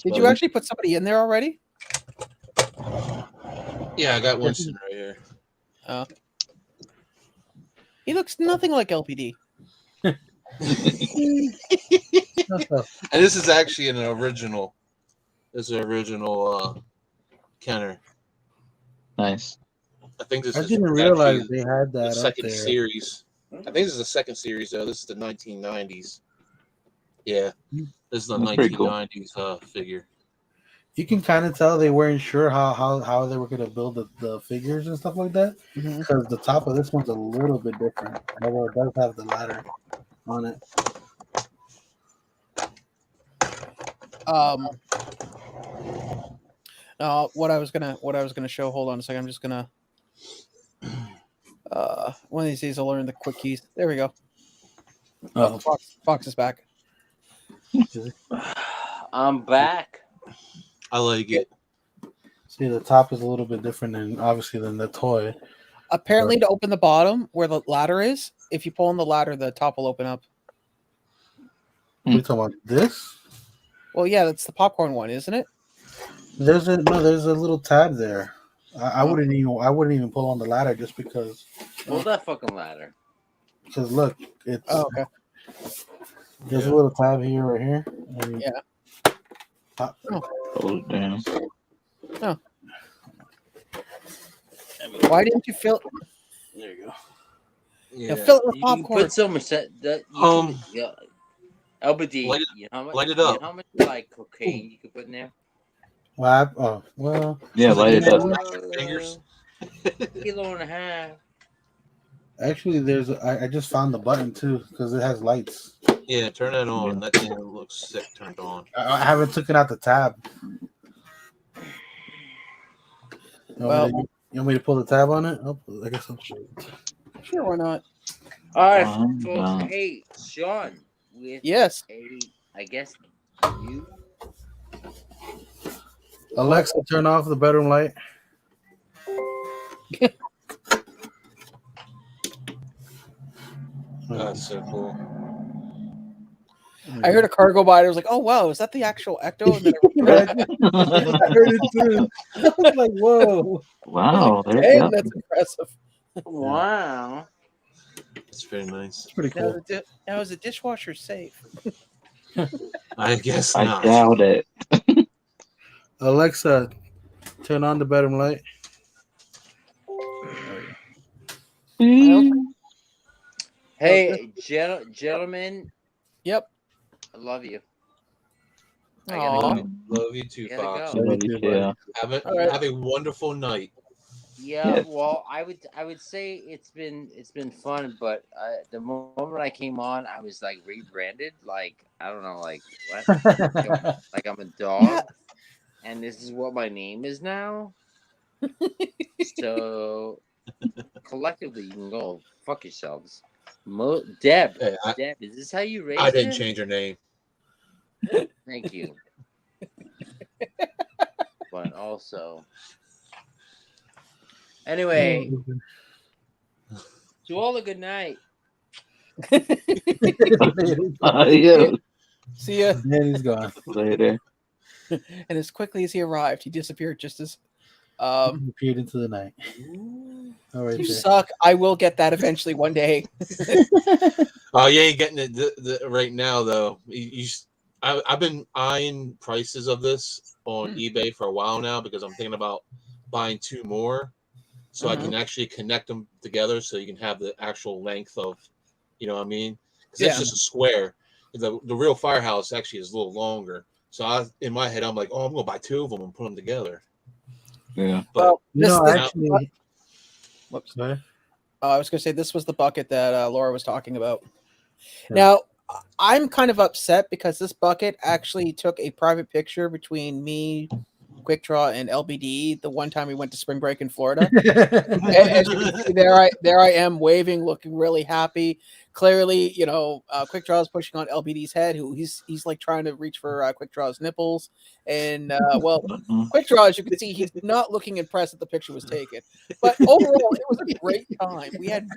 Did you actually put somebody in there already? Yeah, I got one sitting right here. He looks nothing like LPD. And this is actually an original. This is an original Kenner. Nice. I think this I is. didn't realize they had that the second up there. series. I think this is the second series though. This is the 1990s. Yeah, this is the 1990s figure. You can kind of tell they weren't sure how they were going to build the figures and stuff like that, because the top of this one's a little bit different, although it does have the ladder on it. What I was gonna show. Hold on a second. I'm just gonna. One of these days I'll learn the quick keys. There we go. Fox is back. I'm back. I like it. See, the top is a little bit different than the toy. Apparently, to open the bottom where the ladder is, if you pull on the ladder, the top will open up. You talking about this? Well, yeah, that's the popcorn one, isn't it? There's a little tab there. I wouldn't even pull on the ladder just because. Pull that fucking ladder. Because look, it's okay. there's a little tab here, right here. And Yeah. pop. Hold it down. Why didn't you fill? There you go. Yeah. Fill it with You can popcorn. put so much that LBD. Light it- You know how much? light it You know up. how much like cocaine you could put in there? Well, Yeah, light it up. Fingers. Kilo and a half. actually, I just found the button too because it has lights. Yeah, turn that on. That thing looks sick turned on. I haven't taken out the tab. You want me to pull the tab on it? I guess I'll pull it. Sure, why not? All right, Fine, so fine. hey, Sean, with Yes. I guess you. Alexa, turn off the bedroom light. That's so cool. I heard a car go by. And I was like, "Oh wow, is that the actual Ecto?" And then I heard it too. I was like, "Whoa!" Wow, there you Dang, go. that's impressive. Wow. It's very nice. It's pretty cool. Now is the dishwasher safe? I guess I not. doubt it. Alexa, turn on the bedroom light. Hey, gentlemen, Yep. I love you. I Aw. gotta go. Love you too, Gotta Fox. go. Love you too, Yeah. Have All right. a wonderful night. Yeah, Yes. well, I would say it's been fun, but the moment I came on, I was like rebranded, like I don't know, like what, like I'm a dog, and this is what my name is now. So collectively, you can go fuck yourselves. Deb, Hey, Deb, is this how you raised I didn't him? change your name. Thank you. But also, anyway, to all a good night. Yeah. See ya. Then he's gone. Later. And as quickly as he arrived, he disappeared just as. Appeared into the night. All right, You there. suck. I will get that eventually one day. Oh, you ain't getting it right now, though. I've been eyeing prices of this on eBay for a while now because I'm thinking about buying 2 more so I can actually connect them together so you can have the actual length of, you know what I mean? Because it's just a square. The real firehouse actually is a little longer. So in my head, I'm like, oh, I'm going to buy 2 of them and put them together. Yeah. But Actually, whoops. Go ahead. I was going to say this was the bucket that Laura was talking about. Yeah. Now, I'm kind of upset because this bucket actually took a private picture between me, Quick Draw, and LBD the one time we went to spring break in Florida. As you can see, there I am waving, looking really happy. Clearly, Quick Draw is pushing on LBD's head, who he's like trying to reach for Quick Draw's nipples. And Quick Draw, as you can see, he's not looking impressed that the picture was taken. But overall, it was a great time. We had.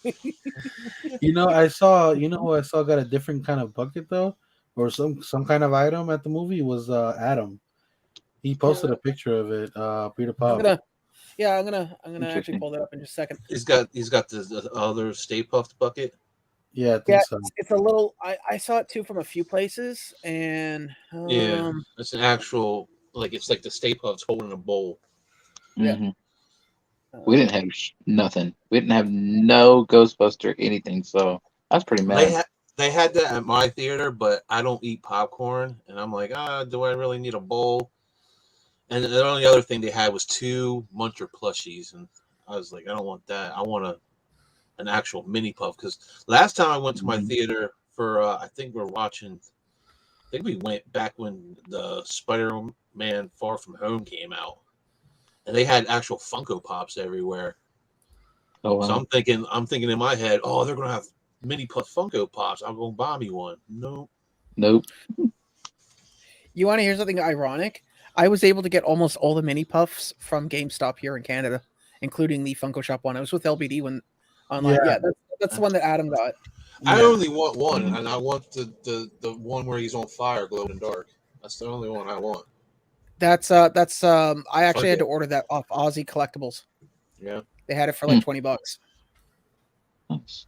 I saw. You know who I saw got a different kind of bucket though, or some kind of item at the movie was Adam. He posted a picture of it. Peter Pop. I'm gonna actually pull that up in just a second. he's got the other Stay Puft bucket. Yeah, I think so. It's a little. I saw it too from a few places, and Yeah, it's an actual it's like the Stay Puft's holding a bowl. Yeah. Mm-hmm. We didn't have nothing. We didn't have no Ghostbuster anything, so I was pretty mad. They had that at my theater, but I don't eat popcorn, and I'm like, do I really need a bowl? And the only other thing they had was 2 Muncher plushies, and I was like, I don't want that. I want an actual mini puff because last time I went to my theater for I think we went back when the Spider-Man Far From Home came out, and they had actual Funko Pops everywhere. Oh, wow. So I'm thinking in my head, oh, they're gonna have mini puff Funko Pops. I'm gonna buy me one. Nope. You want to hear something ironic? I was able to get almost all the mini puffs from GameStop here in Canada, including the Funko Shop one. I was with LBD when online. Yeah, that's the one that Adam got. I only want one, and I want the one where he's on fire, glowing in the dark. That's the only one I want. I actually had to order that off Aussie Collectibles. Yeah. They had it for like $20. Nice.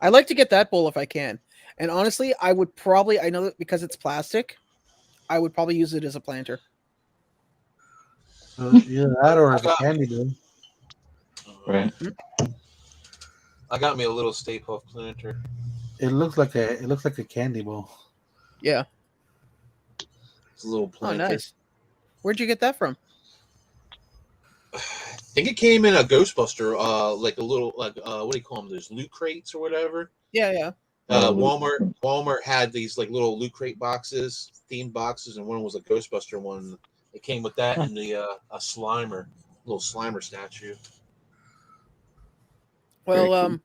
I like to get that bowl if I can. And honestly, I would probably, I know that because it's plastic, I would probably use it as a planter. Either that or I as a got, candy bowl. Right. I got me a little Stay Puft planter. It looks like a candy bowl. Yeah. It's a little Oh, planter. nice. Where'd you get that from? I think it came in a Ghostbuster, like a little, like what do you call them? Those loot crates or whatever. Yeah, yeah. Walmart had these like little loot crate boxes, themed boxes, and one was a Ghostbuster one. It came with that and the a Slimer, little Slimer statue. Well, Very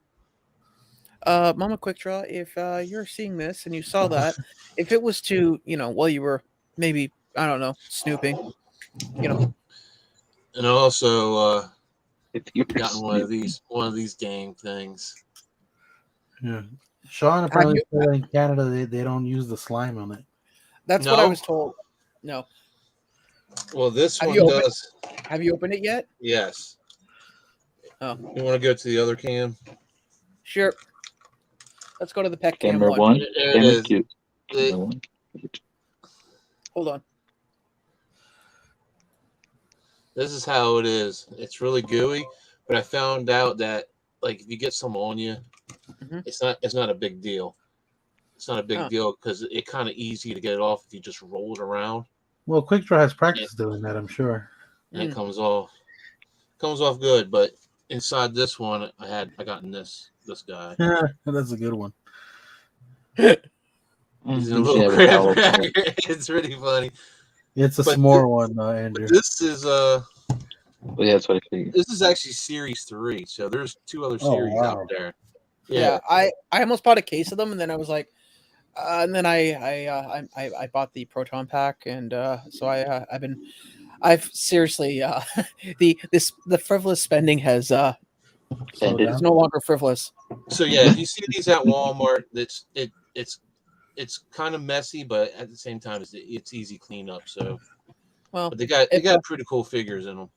cool. Mama Quick Draw, if you're seeing this and you saw that, if it was to, while you were maybe, I don't know, snooping, And I also If you were gotten one of these game things. Yeah. Sean apparently said that in Canada they don't use the slime on it. That's what I was told. No. Well, this Have one you opened- does. Have you opened it yet? Yes. Oh. You want to go to the other cam? Sure. Let's go to the pet cam Camera one. one. There it Camera is. two. The- Camera one. Hold on. This is how it is. It's really gooey, but I found out that like if you get some on you, Mhm. it's not a big deal. It's not a big Huh. deal because it's kind of easy to get it off if you just roll it around Well, Quick Draw has practice doing that, I'm sure. and it comes off good. But inside this one, I gotten this guy. Yeah, that's a good one. He's in a You little should have a crab towel for cracker. that. It's really funny. It's a But s'more one, Andrew. But this is Well, yeah, that's what I figured. this is actually series 3. So there's 2 other Oh, series wow. out there. Yeah, I almost bought a case of them, and then I was like, and then I bought the proton pack, and so I've seriously the frivolous spending has Ended. it's no longer frivolous. So yeah, if you see these at Walmart, it's kind of messy, but at the same time, it's easy cleanup. So, Well, but they got pretty cool figures in them.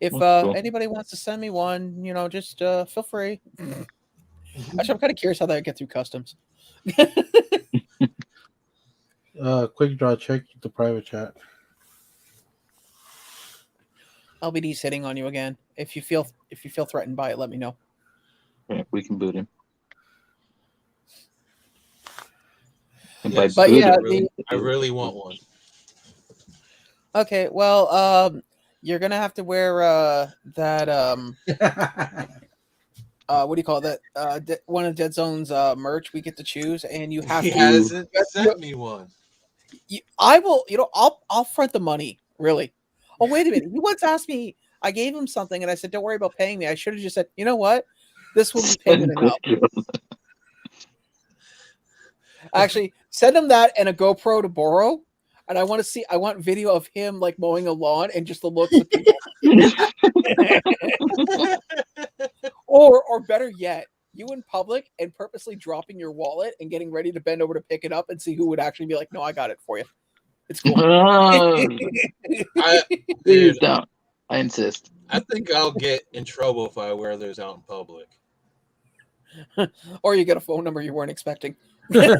if That's cool. anybody wants to send me one, just feel free. Actually, I'm kind of curious how that would get through customs. Quick Draw, check the private chat. LBD's hitting on you again. If you feel threatened by it, let me know. Yeah, we can boot him. And Yes, but yeah, I really want one. Okay, well, you're gonna have to wear that what do you call that? One of Dead Zone's merch. We get to choose, and you have He to. hasn't sent me one. I will. I'll front the money. Really. Oh, wait a minute. He once asked me. I gave him something, and I said, "Don't worry about paying me." I should have just said, "You know what? This will be payment enough." Actually, send him that and a GoPro to borrow. And I want video of him like mowing a lawn and just the looks of people. Or better yet, you in public and purposely dropping your wallet and getting ready to bend over to pick it up and see who would actually be like, "No, I got it for you." It's cool. Please don't. I insist. I think I'll get in trouble if I wear those out in public. Or you get a phone number you weren't expecting. Like,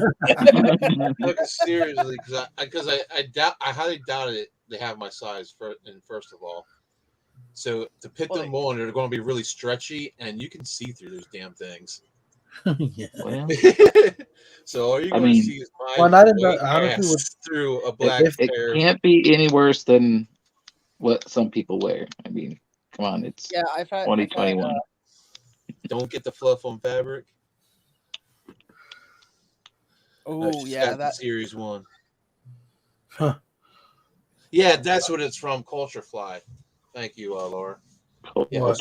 seriously, because I highly doubt it. They have my size first of all. So to put them on, they're going to be really stretchy, and you can see through those damn things. Yeah. Well, So all you're going to see is my honestly, through a black it pair. can't be any worse than what some people wear. I mean, come on, it's I've had 2021. Don't get the fluff on fabric. Oh yeah, that's series 1. Huh. Yeah, that's what it's from. Culture Fly. Thank you, Laura. Yeah, it was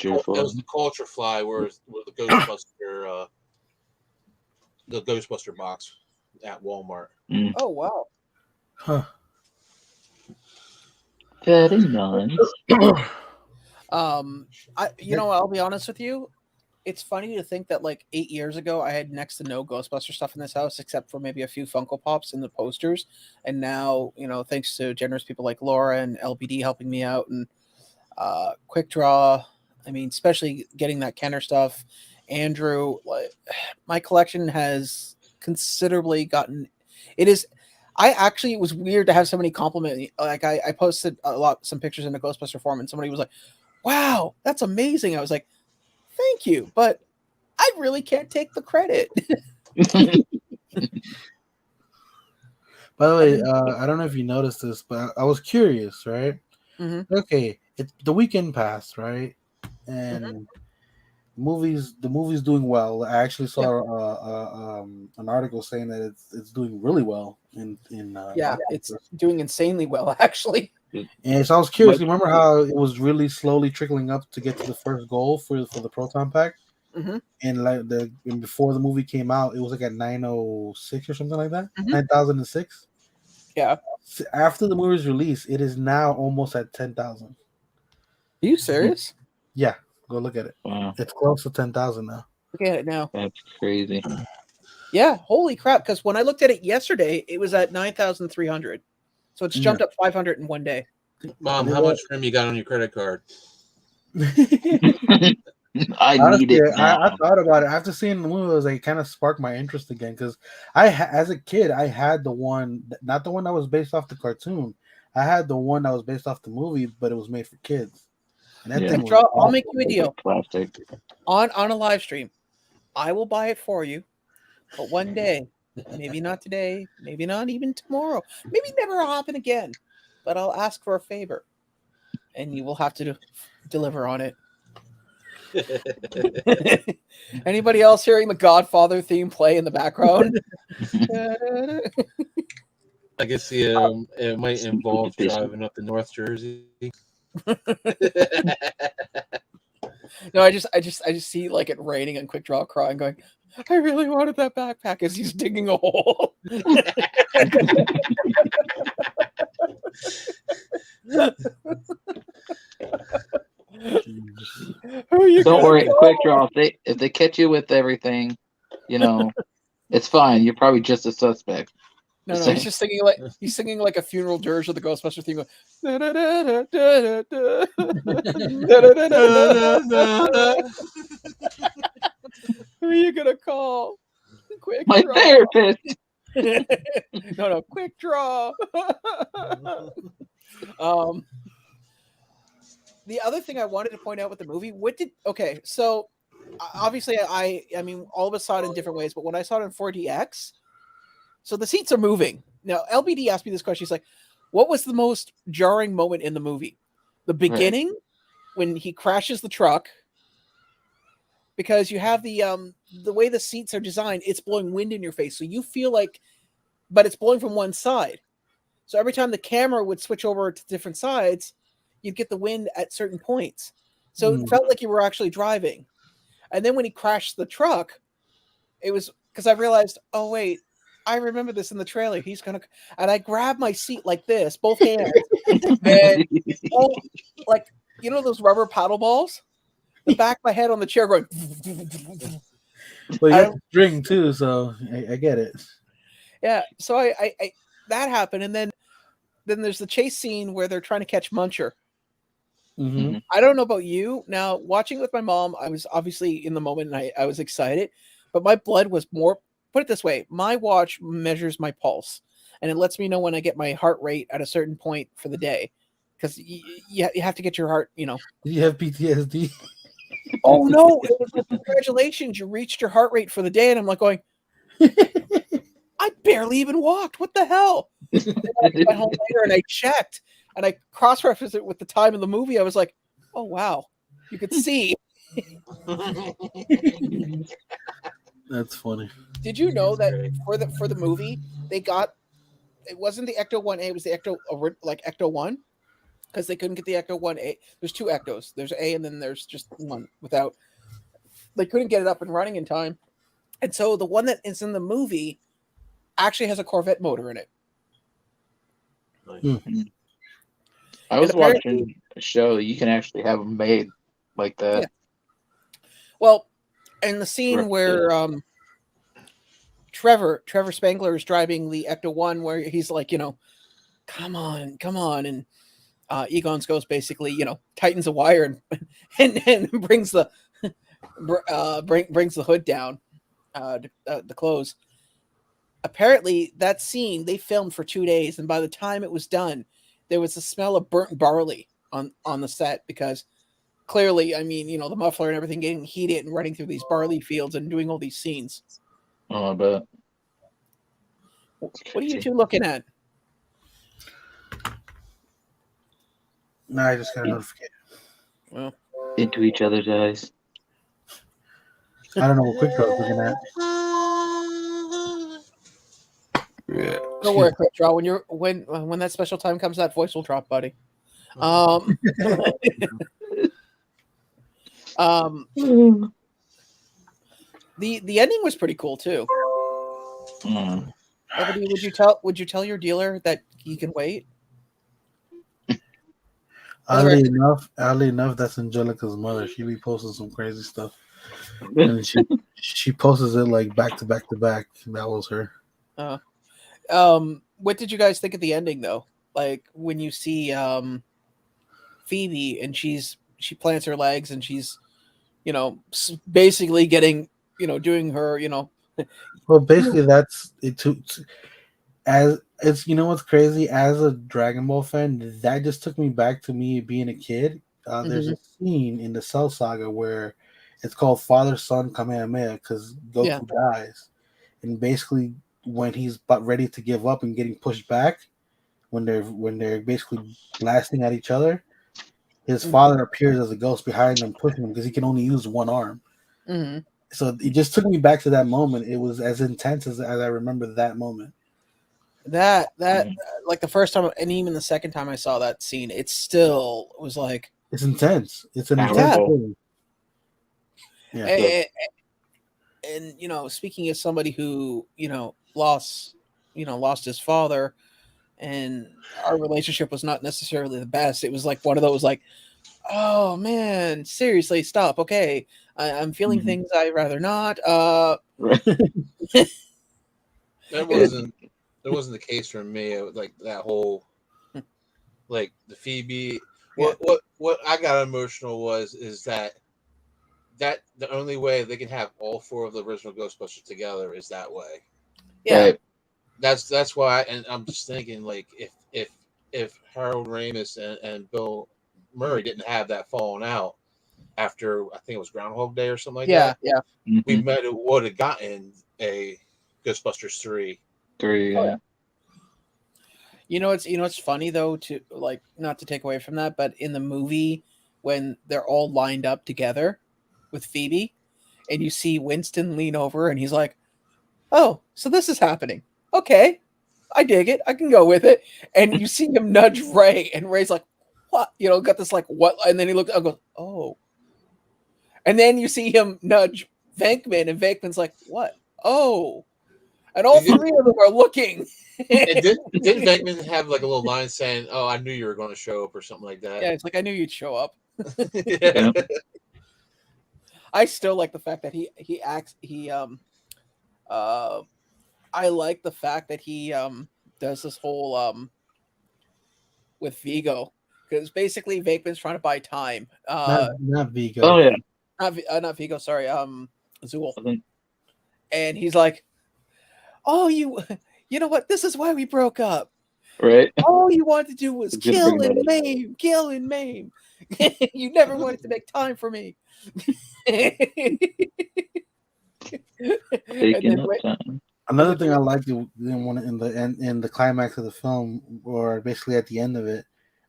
the Culture Fly, where the Ghostbuster box at Walmart. Mm. Oh wow. Huh. Very nice. I'll be honest with you. It's funny to think that like 8 years ago, I had next to no Ghostbuster stuff in this house, except for maybe a few Funko Pops and the posters. And now, thanks to generous people like Laura and LBD helping me out and Quick Draw, I mean, especially getting that Kenner stuff Andrew, my collection has considerably gotten. It is. I actually, it was weird to have somebody compliment me. Like I posted some pictures in the Ghostbuster forum, and somebody was like, "Wow, that's amazing." I was like, "Thank you," but I really can't take the credit. By the way, I don't know if you noticed this, but I was curious, right? Mhm. Okay, the weekend passed, right? And the movie's doing well. I actually saw an article saying that it's doing really well in Yeah, box it's office. doing insanely well, actually. And so I was curious. You remember how it was really slowly trickling up to get to the first goal for the proton pack? Mhm. And and before the movie came out, it was like at 906 or something like that, Mhm. 9,006. Yeah. After the movie's release, it is now almost at 10,000. Are you serious? Yeah, go look at it. Wow, It's close to 10,000 now. Look at it now. that's crazy. Yeah, holy crap! Because when I looked at it yesterday, it was at 9,300. So it's jumped up 500 in one day. Mom, how much room you got on your credit card? I need Honestly, it I now. thought about it after seeing the movie. It was like kind of sparked my interest again because as a kid, I had the one, not the one that was based off the cartoon. I had the one that was based off the movie, but it was made for kids. And that thing was I'll awesome. make you a deal Plastic. on a live stream. I will buy it for you, but one day, maybe not today, maybe not even tomorrow, maybe never will happen again. But I'll ask for a favor, and you will have to deliver on it. Anybody else hearing the Godfather theme play in the background? I can see it might involve driving up to North Jersey. No, I just see like it raining and Quick Draw crying, going, "I really wanted that backpack," as he's digging a hole. Who are you Don't gonna worry, call? Quick Draw. If they catch you with everything, it's fine. You're probably just a suspect. No, Just he's saying. just singing like a funeral dirge of the Ghostbuster theme. Who are you gonna call? Quick My Draw. therapist. No, Quick Draw. The other thing I wanted to point out with the movie, so obviously I mean, all of us saw it in different ways, but when I saw it in 4DX, so the seats are moving. Now, LBD asked me this question. He's like, what was the most jarring moment in the movie? The beginning, when he crashes the truck, because you have the way the seats are designed, it's blowing wind in your face. So you feel like, but it's blowing from one side. So every time the camera would switch over to different sides, you'd get the wind at certain points. So it felt like you were actually driving. And then when he crashed the truck, it was because I realized, oh wait, I remember this in the trailer. He's gonna, and I grabbed my seat like this, both hands, and like those rubber paddle balls. The back of my head on the chair going. Well, you have to string too, so I get it. Yeah, so I that happened, and then there's the chase scene where they're trying to catch Muncher. Mm-hmm. I don't know about you. Now, watching with my mom, I was obviously in the moment and I was excited, but my blood was more, put it this way, my watch measures my pulse and it lets me know when I get my heart rate at a certain point for the day. Because you have to get your heart, Did you have PTSD? Oh, no. It was like, congratulations, you reached your heart rate for the day. And I'm like going, I barely even walked. What the hell? I went home later and I checked. And I cross-referenced it with the time of the movie. I was like, oh, wow. You could see. That's funny. Did you know that for the movie, it wasn't the Ecto 1A, it was the Ecto 1? Because they couldn't get the Ecto 1A. There's two Ectos. There's A and then there's just one without. They couldn't get it up and running in time. And so the one that is in the movie actually has a Corvette motor in it. Mm-hmm. I was watching a show. You can actually have them made like that. Yeah. Well, in the scene where Trevor Spangler is driving the Ecto 1, where he's like, come on, and Egon's Ghost basically, tightens a wire and brings the brings the hood down, the clothes. Apparently, that scene they filmed for 2 days, and by the time it was done, there was a smell of burnt barley on the set because clearly, I mean, the muffler and everything getting heated and running through these barley fields and doing all these scenes. Oh, I bet. What are you two looking at? No, I just got a notification. Well, Into each other's eyes. I don't know what Quick Draw is looking at. don't worry, Quick Draw. When that special time comes, that voice will drop, buddy. Um, the ending was pretty cool too. Ebony, would you tell your dealer that he can wait? Oddly enough, that's Angelica's mother. She be posting some crazy stuff, and she posts it like back to back to back. That was her. What did you guys think of the ending though? Like when you see Phoebe and she plants her legs and she's basically getting doing her Well, basically, that's it. As it's what's crazy, as a Dragon Ball fan, that just took me back to me being a kid. There's a scene in the Cell Saga where it's called Father Son Kamehameha because Goku dies, and basically when he's about ready to give up and getting pushed back, when they're basically blasting at each other, his father appears as a ghost behind them, pushing him because he can only use one arm. Mm-hmm. So it just took me back to that moment. It was as intense as I remember that moment. That like the first time and even the second time I saw that scene, it still was like it's intense. It's an intense thing. Yeah. And speaking as somebody who lost his father, and our relationship was not necessarily the best. It was like one of those like, oh man, seriously, stop. Okay, I'm feeling things I'd rather not. That wasn't the case for me. It was like that whole, like the Phoebe. What I got emotional is that the only way they can have all four of the original Ghostbusters together is that way. Yeah, right. That's why, and I'm just thinking like if Harold Ramis and Bill Murray didn't have that falling out after I think it was Groundhog Day or something like that, we would have gotten a Ghostbusters 3. Yeah. It's funny though, to like, not to take away from that, but in the movie when they're all lined up together with Phoebe and you see Winston lean over and he's like, oh, so this is happening. Okay, I dig it. I can go with it. And you see him nudge Ray and Ray's like, what? Got this like, what? And then he looked and goes, oh. And then you see him nudge Venkman and Venkman's like, what? Oh. And all three of them are looking. Didn't Venkman have like a little line saying, "Oh, I knew you were going to show up" or something like that? Yeah, it's like I knew you'd show up. Yeah. I still like the fact that he acts. I like the fact that he does this whole with Vigo, because basically Venkman's trying to buy time. Not Vigo. Oh yeah. Not Vigo. Sorry, Zool. And he's like, oh, you know what? This is why we broke up. Right. All you wanted to do was kill and maim. You never wanted to make time for me. Another thing I liked in the climax of the film, or basically at the end of it,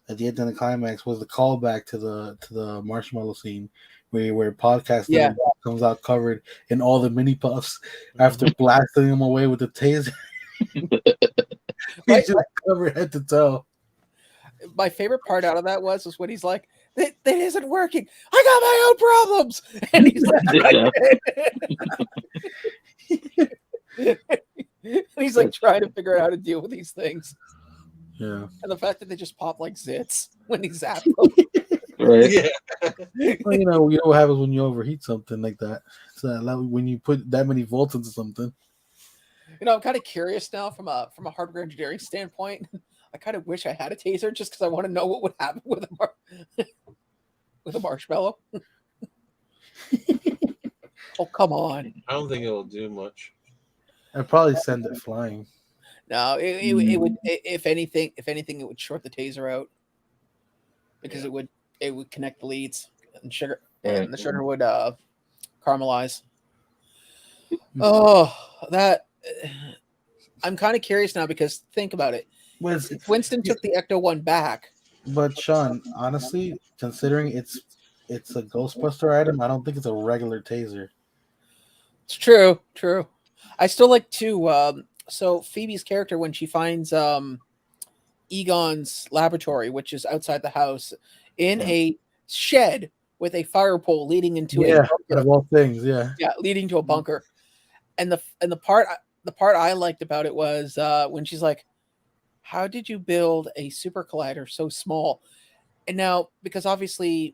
at the end of the climax, was the callback to the marshmallow scene where podcast comes out covered in all the mini puffs after blasting him away with the taser. He's just covered head to toe. My favorite part out of that was when he's like, that isn't working. I got my own problems. And he's like trying to figure out how to deal with these things. Yeah. And the fact that they just pop like zits when he's at them. Right. Yeah. Well, you know what happens when you overheat something like that. So when you put that many volts into something. I'm kind of curious now from a hardware engineering standpoint. I kind of wish I had a taser just because I want to know what would happen with a marshmallow. Oh, come on. I don't think it'll do much. I'd probably send it flying. No, it would. If anything, it would short the taser out because it would connect the leads and sugar, and the sugar would caramelize. Oh, that I'm kind of curious now because think about it. Winston took the Ecto one back. But Sean, honestly, considering it's a Ghostbuster item, I don't think it's a regular taser. It's true. I still like to. So Phoebe's character, when she finds Egon's laboratory, which is outside the house, in a shed with a fire pole leading into a bunker. Of all things, yeah, leading to a bunker. And the part I liked about it was when she's like, "How did you build a super collider so small?" And now, because obviously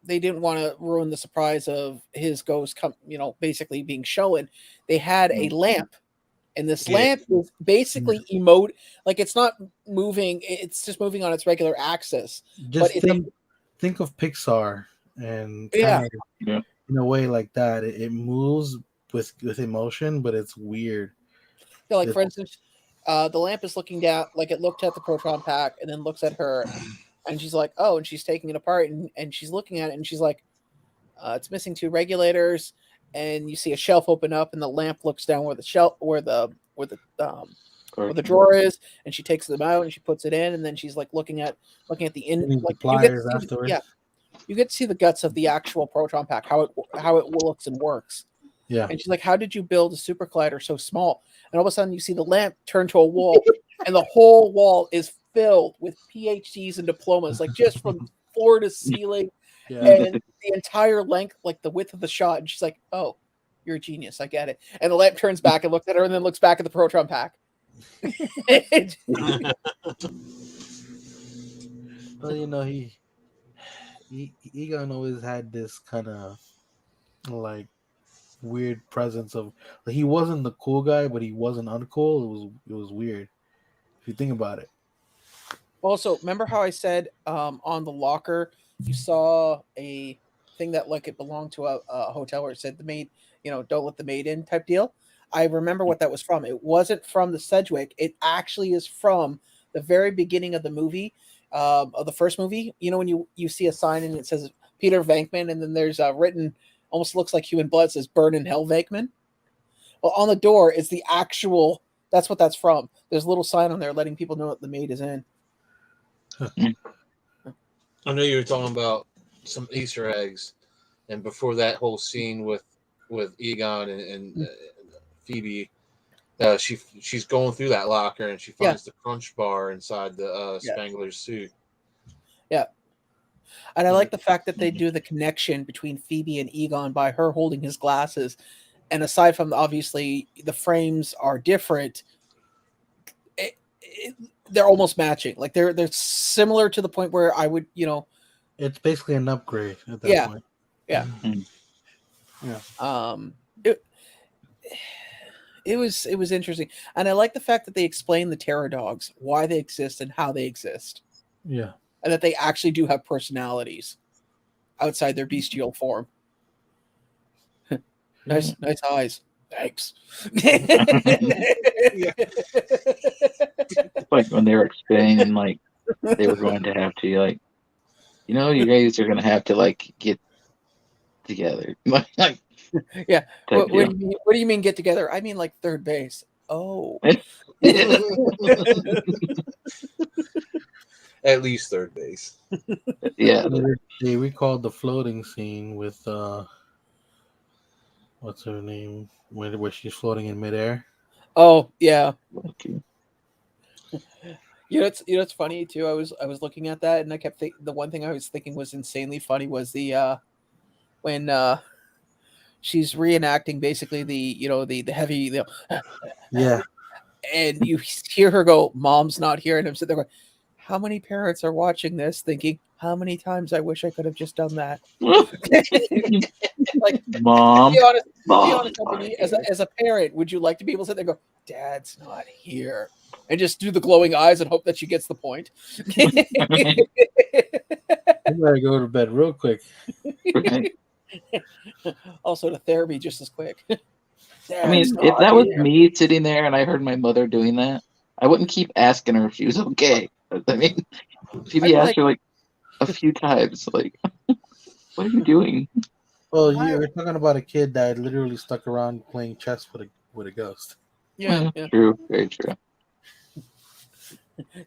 they didn't want to ruin the surprise of his ghost, basically being shown, they had a lamp. And this lamp is basically like it's not moving; it's just moving on its regular axis. Just think of Pixar and in a way like that. It moves with emotion, but it's weird. Yeah, like for instance, the lamp is looking down, like it looked at the proton pack and then looks at her, and she's like, "Oh," and she's taking it apart and she's looking at it and she's like, "It's missing 2 regulators." And you see a shelf open up, and the lamp looks down where the drawer is, and she takes them out and she puts it in, and then she's like looking at the pliers afterwards. You get to see the guts of the actual proton pack, how it looks and works. Yeah. And she's like, "How did you build a super collider so small?" And all of a sudden, you see the lamp turn to a wall, and the whole wall is filled with PhDs and diplomas, like just from floor to ceiling. Yeah. And the entire length, like the width of the shot, and she's like, "Oh, you're a genius. I get it." And the lamp turns back and looks at her, and then looks back at the proton pack. Well, Egon always had this kind of like weird presence of like, he wasn't the cool guy, but he wasn't uncool. It was weird if you think about it. Also, remember how I said on the locker you saw a thing that like it belonged to a hotel where it said the maid, don't let the maid in type deal? I remember what that was from. It wasn't from the Sedgwick. It actually is from the very beginning of the movie, of the first movie. When you see a sign and it says Peter Venkman, and then there's written, almost looks like human blood, says "Burn in Hell Venkman." Well, on the door is the actual. That's what that's from. There's a little sign on there letting people know that the maid is in. I know you were talking about some Easter eggs, and before that whole scene with Egon and Phoebe, she's going through that locker and she finds the Crunch bar inside the Spangler's suit. Yeah, and I like the fact that they do the connection between Phoebe and Egon by her holding his glasses, and aside from obviously the frames are different, they're almost matching. Like they're similar to the point where I would, it's basically an upgrade at that point. Yeah. Yeah. It was interesting, and I like the fact that they explain the terror dogs, why they exist and how they exist. Yeah. And that they actually do have personalities outside their bestial form. Nice eyes. Thanks. Like when they were explaining, like they were going to have to, like, you guys are going to have to like get together. Like, yeah. What do you mean get together? I mean like third base. Oh. At least third base. Yeah. They recalled the floating scene with what's her name? Where she's floating in midair. Oh yeah. Okay. It's funny too. I was looking at that and I kept the one thing I was thinking was insanely funny was the when she's reenacting basically the heavy yeah, and you hear her go, "Mom's not here," and I'm sitting there going, how many parents are watching this thinking, how many times I wish I could have just done that? Like, Mom, be honest with me, as a parent, would you like to be able to sit there and go, Dad's not here, and just do the glowing eyes and hope that she gets the point? I gotta go to bed real quick. Right. Also, to therapy just as quick. I Dad, mean, if stop that was here. me sitting there and I heard my mother doing that, I wouldn't keep asking her if she was okay. I mean, she'd I'd be be asked like, her like a few times, like, "What are you doing?" Well, why? you're talking about a kid that literally stuck around playing chess with a ghost. Yeah, yeah. True, very true.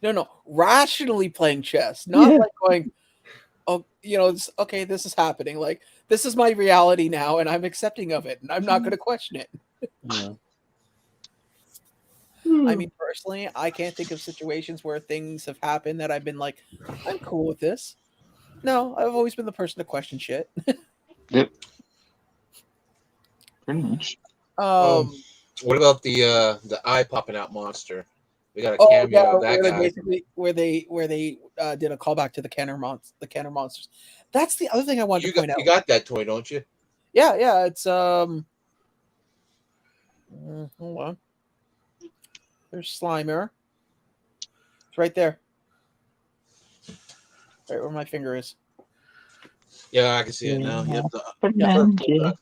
No. Rationally playing chess, not Yeah. like going, oh, okay, this is happening. Like, this is my reality now, and I'm accepting of it, and I'm not going to question it. Yeah. I mean, personally, I can't think of situations where things have happened that I've been like, I'm cool with this. No, I've always been the person to question shit. Yep, pretty much. What about the eye popping out monster? We got a Oh yeah, cameo of that where they guy. basically where they did a callback to the Canner monsters. That's the other thing I wanted to point You out. got that toy, don't you? Yeah, it's hold on. There's Slimer. It's right there. Right where my finger is. Yeah, I can see it now. Yeah. Yep. Yeah.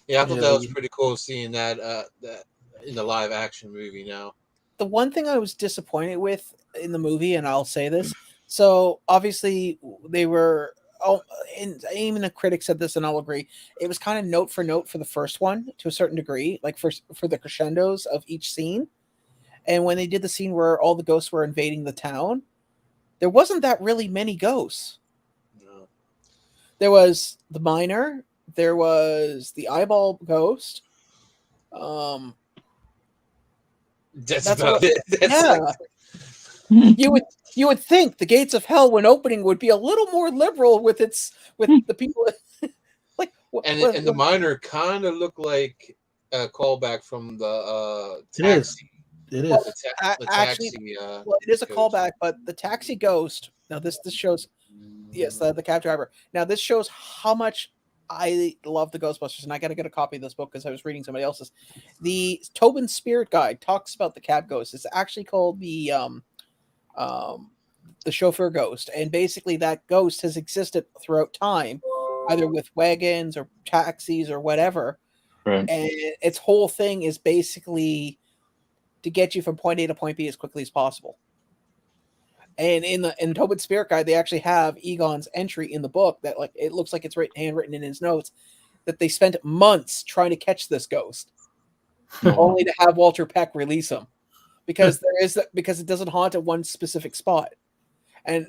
Yeah, I thought Yeah, that was pretty cool seeing that in the live action movie now. The one thing I was disappointed with in the movie, and I'll say this, so obviously they were and even the critics said this, and I'll agree. It was kind of note for note for the first one to a certain degree, like for the crescendos of each scene. And when they did the scene where all the ghosts were invading the town, there wasn't that really many ghosts. No. There was the miner, there was the eyeball ghost. Um, That's that's about what. it. That's Yeah, like you would think the gates of hell, when opening, would be a little more liberal with the people. Like and the miner kind of looked like a callback from the it is. taxi. It well, is. The actually, taxi well, it is a ghost. callback, but the taxi ghost. Now this shows, yes, the cab driver. Now this shows how much I love the Ghostbusters, and I got to get a copy of this book because I was reading somebody else's. The Tobin Spirit Guide talks about the cab ghost. It's actually called um, the Chauffeur Ghost, and basically that ghost has existed throughout time, either with wagons or taxis or whatever. Right. And its whole thing is basically to get you from point A to point B as quickly as possible. And in Tobin's Spirit Guide, they actually have Egon's entry in the book that, like, it looks like it's handwritten in his notes that they spent months trying to catch this ghost, only to have Walter Peck release him because because it doesn't haunt at one specific spot, and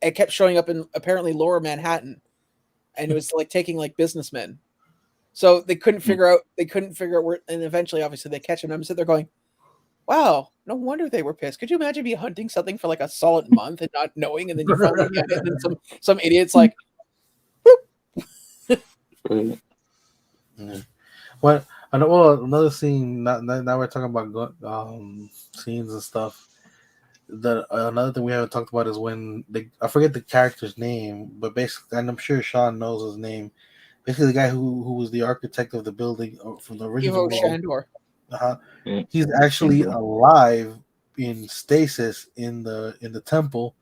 it kept showing up in apparently Lower Manhattan, and it was like taking like businessmen. So they couldn't figure out where, and eventually, obviously, they catch him. And I'm sitting there going, wow, no wonder they were pissed. Could you imagine me hunting something for like a solid month and not knowing, and then you finally get it, and then some idiot's like, Right. Yeah. What? Well, another scene. Now we're talking about scenes and stuff. Another thing we haven't talked about is when I forget the character's name, but basically, and I'm sure Sean knows his name. Basically, the guy who was the architect of the building from the original Ivo world. Shandor. Yeah. He's actually alive in stasis in the temple,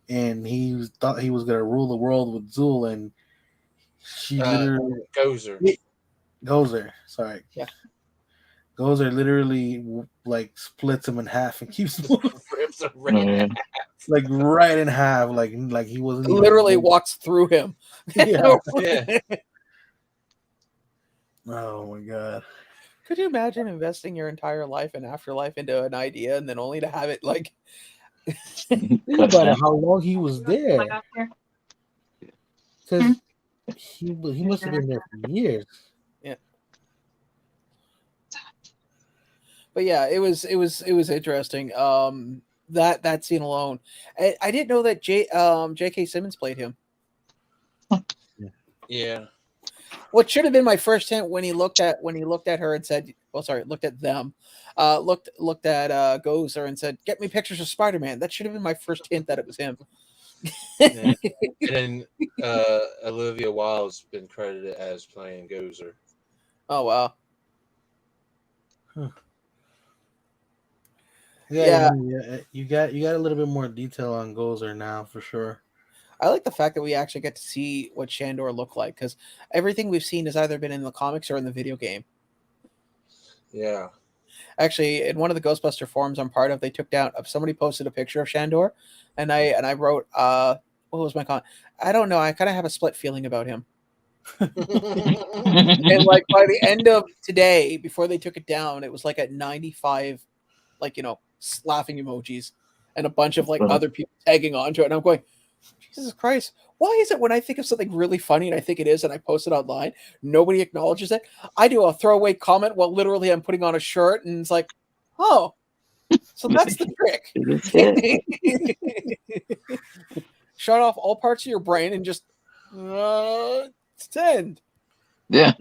and he thought he was gonna rule the world with Zul, and she literally Gozer. Gozer. Sorry, Yeah. Gozer literally like splits him in half and keeps him Rips are Oh, yeah. like right in half, like he wasn't even Literally walks through him. Yeah. Yeah. Oh my god. Could you imagine investing your entire life and afterlife into an idea and then only to have it like Think Cut about it, down. how long he was there. Because he must have been there for years. yeah. But yeah, it was interesting. That scene alone. I didn't know that J.K. Simmons played him. Yeah. What should have been my first hint when he looked at her and said, well, sorry, looked at them, looked at Gozer and said, "Get me pictures of Spider-Man." That should have been my first hint that it was him. Yeah. And then Olivia Wilde's been credited as playing Gozer. Oh wow. Yeah, you got a little bit more detail on Gozer now for sure. I like the fact that we actually get to see what Shandor looked like, because everything we've seen has either been in the comics or in the video game. Yeah. Actually, in one of the Ghostbuster forums I'm part of, they took down somebody posted a picture of Shandor, and I wrote, what was my comment? I don't know. I kind of have a split feeling about him. And like by the end of today, before they took it down, it was like at 95, like, laughing emojis and a bunch of like other people tagging onto it. And I'm going, Jesus Christ, why is it when I think of something really funny and I think it is and I post it online, nobody acknowledges it? I do a throwaway comment while literally I'm putting on a shirt and it's like, oh, so that's the trick. Shut off all parts of your brain and just send. Yeah.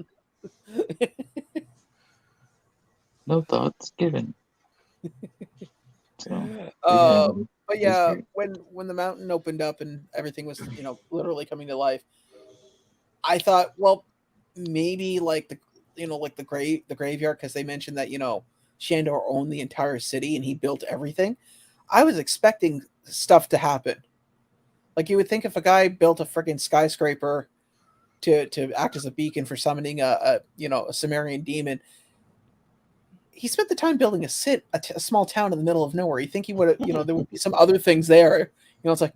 No thoughts given. So, but yeah, when the mountain opened up and everything was, literally coming to life, I thought, well, maybe like the graveyard, because they mentioned that, Shandor owned the entire city and he built everything. I was expecting stuff to happen. Like you would think if a guy built a friggin' skyscraper to act as a beacon for summoning a Sumerian demon, he spent the time building a small town in the middle of nowhere. You think he would have, there would be some other things there. It's like,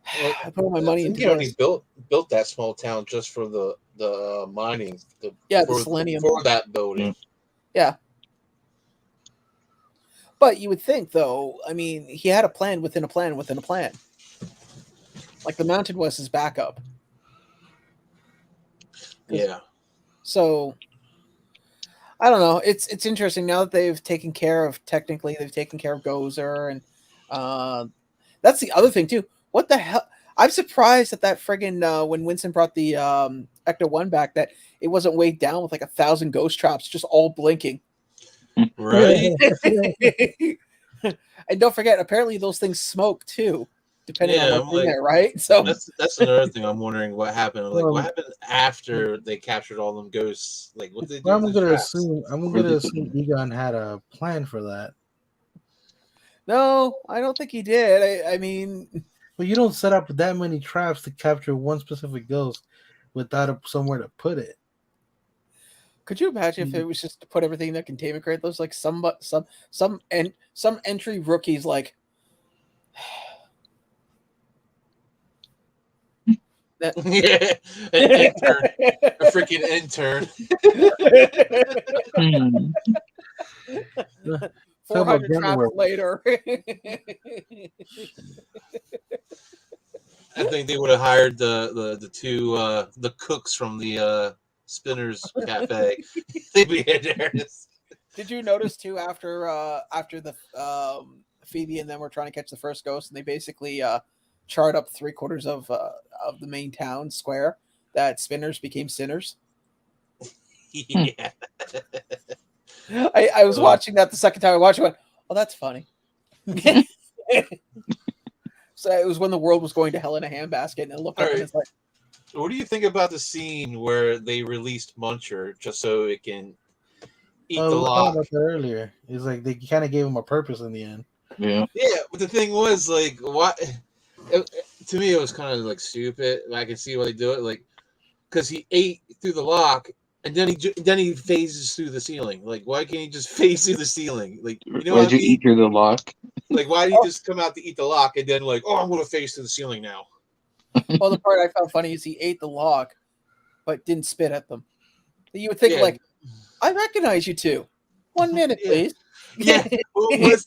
I put all my money into this. He built that small town just for the mining. The selenium for that building. Yeah. But you would think, though, I mean, he had a plan within a plan within a plan. Like the mountain was his backup. Yeah. So I don't know. It's interesting now that they've taken care of Gozer, and that's the other thing too. What the hell? I'm surprised that friggin' when Winston brought the Ecto 1 back, that it wasn't weighed down with like 1,000 ghost traps just all blinking. Right. And don't forget, apparently those things smoke too, depending on what's in there, right? So that's another thing I'm wondering what happened. Like, what happened after they captured all them ghosts? Like, what did they do? I'm gonna assume Egon had a plan for that. No, I don't think he did. I mean, but you don't set up that many traps to capture one specific ghost without somewhere to put it. Could you imagine if it was just to put everything in the containment crate? Those like some entry rookies like that. An intern, a freaking intern. 400 traps later. I think they would have hired the two the cooks from the Spinners Cafe. They'd be in there. Did you notice too after the Phoebe and them were trying to catch the first ghost, and they basically charred up 3/4 of the main town square, that Spinners became sinners? Yeah. I was watching that the second time I watched it. I went, oh, that's funny. So it was when the world was going to hell in a handbasket, and it looked up and it's like, what do you think about the scene where they released Muncher just so it can eat the lock? About that earlier. It's like they kind of gave him a purpose in the end. Yeah. Yeah, but the thing was, like, what? To me, it was kind of like stupid. I can see why they do it, like, because he ate through the lock, and then he phases through the ceiling. Like, why can't he just phase through the ceiling? Like, you know, why'd you eat through the lock? Like, why did he just come out to eat the lock and then like, oh, I'm going to phase through the ceiling now? Well, the part I found funny is he ate the lock, but didn't spit at them. You would think, like, I recognize you two. 1 minute, please. Yeah. What was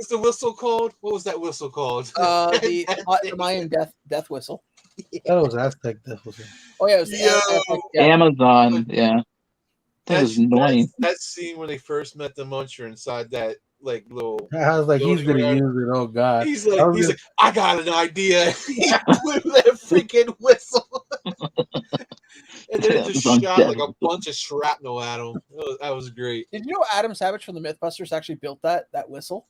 the whistle called? What was that whistle called? The Mayan death whistle. That was Aztec death whistle. Oh yeah, it was Amazon. Yeah. That was annoying. That scene when they first met the Muncher inside that like little. I was like, he's gonna use it. Oh god. He's like, I got an idea. He blew that freaking whistle. And then it just shot like a bunch of shrapnel at him. That was great. Did you know Adam Savage from the Mythbusters actually built that whistle?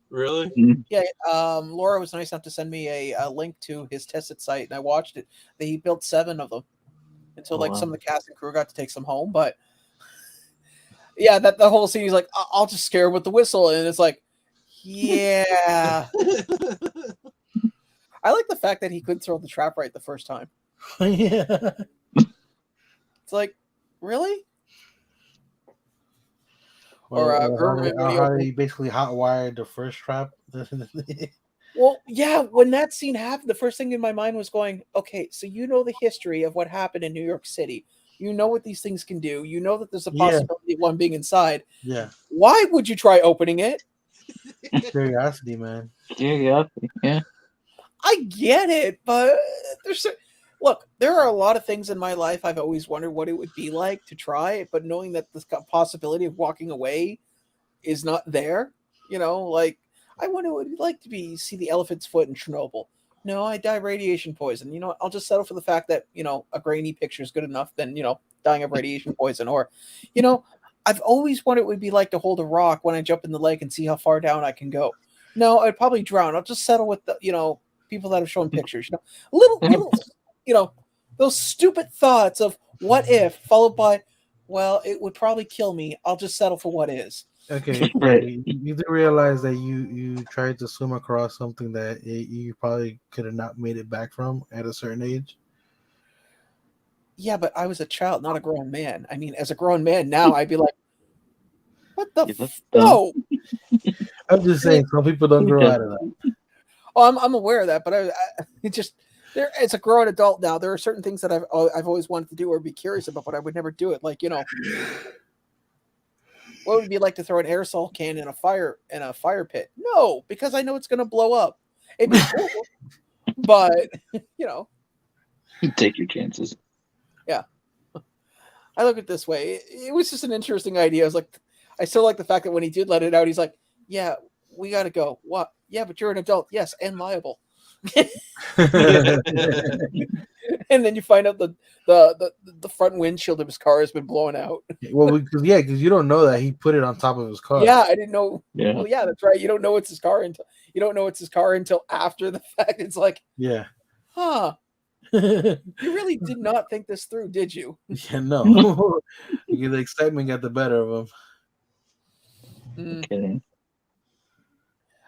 Really? Yeah. Laura was nice enough to send me a link to his tested site, and I watched it. He built 7 of them until some of the cast and crew got to take some home. But yeah, that the whole scene, he's like, I'll just scare him with the whistle, and it's like, yeah. I like the fact that he couldn't throw the trap right the first time. Yeah. It's like, really? Or how they basically hotwired the first trap. well, yeah, when that scene happened, the first thing in my mind was going, okay, so you know the history of what happened in New York City. You know what these things can do. You know that there's a possibility of one being inside. Yeah. Why would you try opening it? Curiosity, man. Curiosity, yeah. I get it, but look, there are a lot of things in my life I've always wondered what it would be like to try, but knowing that the possibility of walking away is not there, like I wonder what it'd like to see the elephant's foot in Chernobyl. No, I die radiation poison. You know what? I'll just settle for the fact that, a grainy picture is good enough than, dying of radiation poison. Or, I've always wondered what it would be like to hold a rock when I jump in the lake and see how far down I can go. No, I'd probably drown. I'll just settle with the, people that have shown pictures, little, those stupid thoughts of what if, followed by, well, it would probably kill me. I'll just settle for what is. Okay, Right. You do realize that you tried to swim across something that you probably could have not made it back from at a certain age. Yeah, but I was a child, not a grown man. I mean, as a grown man now, I'd be like, what the no? I'm just saying, some people don't grow out of that. Oh, I'm aware of that, but it just there. As a grown adult now, there are certain things that I've always wanted to do or be curious about, but I would never do it. Like, what would it be like to throw an aerosol can in a fire pit? No, because I know it's going to blow up. It'd be cool, but take your chances. Yeah, I look at it this way. It was just an interesting idea. I was like, I still like the fact that when he did let it out, he's like, "Yeah, we got to go." What? Yeah, but you're an adult. Yes, and liable. And then you find out the front windshield of his car has been blown out. Well, because you don't know that he put it on top of his car. Yeah, I didn't know. Yeah. Well, yeah, that's right. You don't know it's his car until after the fact. It's like, yeah, huh? You really did not think this through, did you? Yeah, no. The excitement got the better of him. Okay.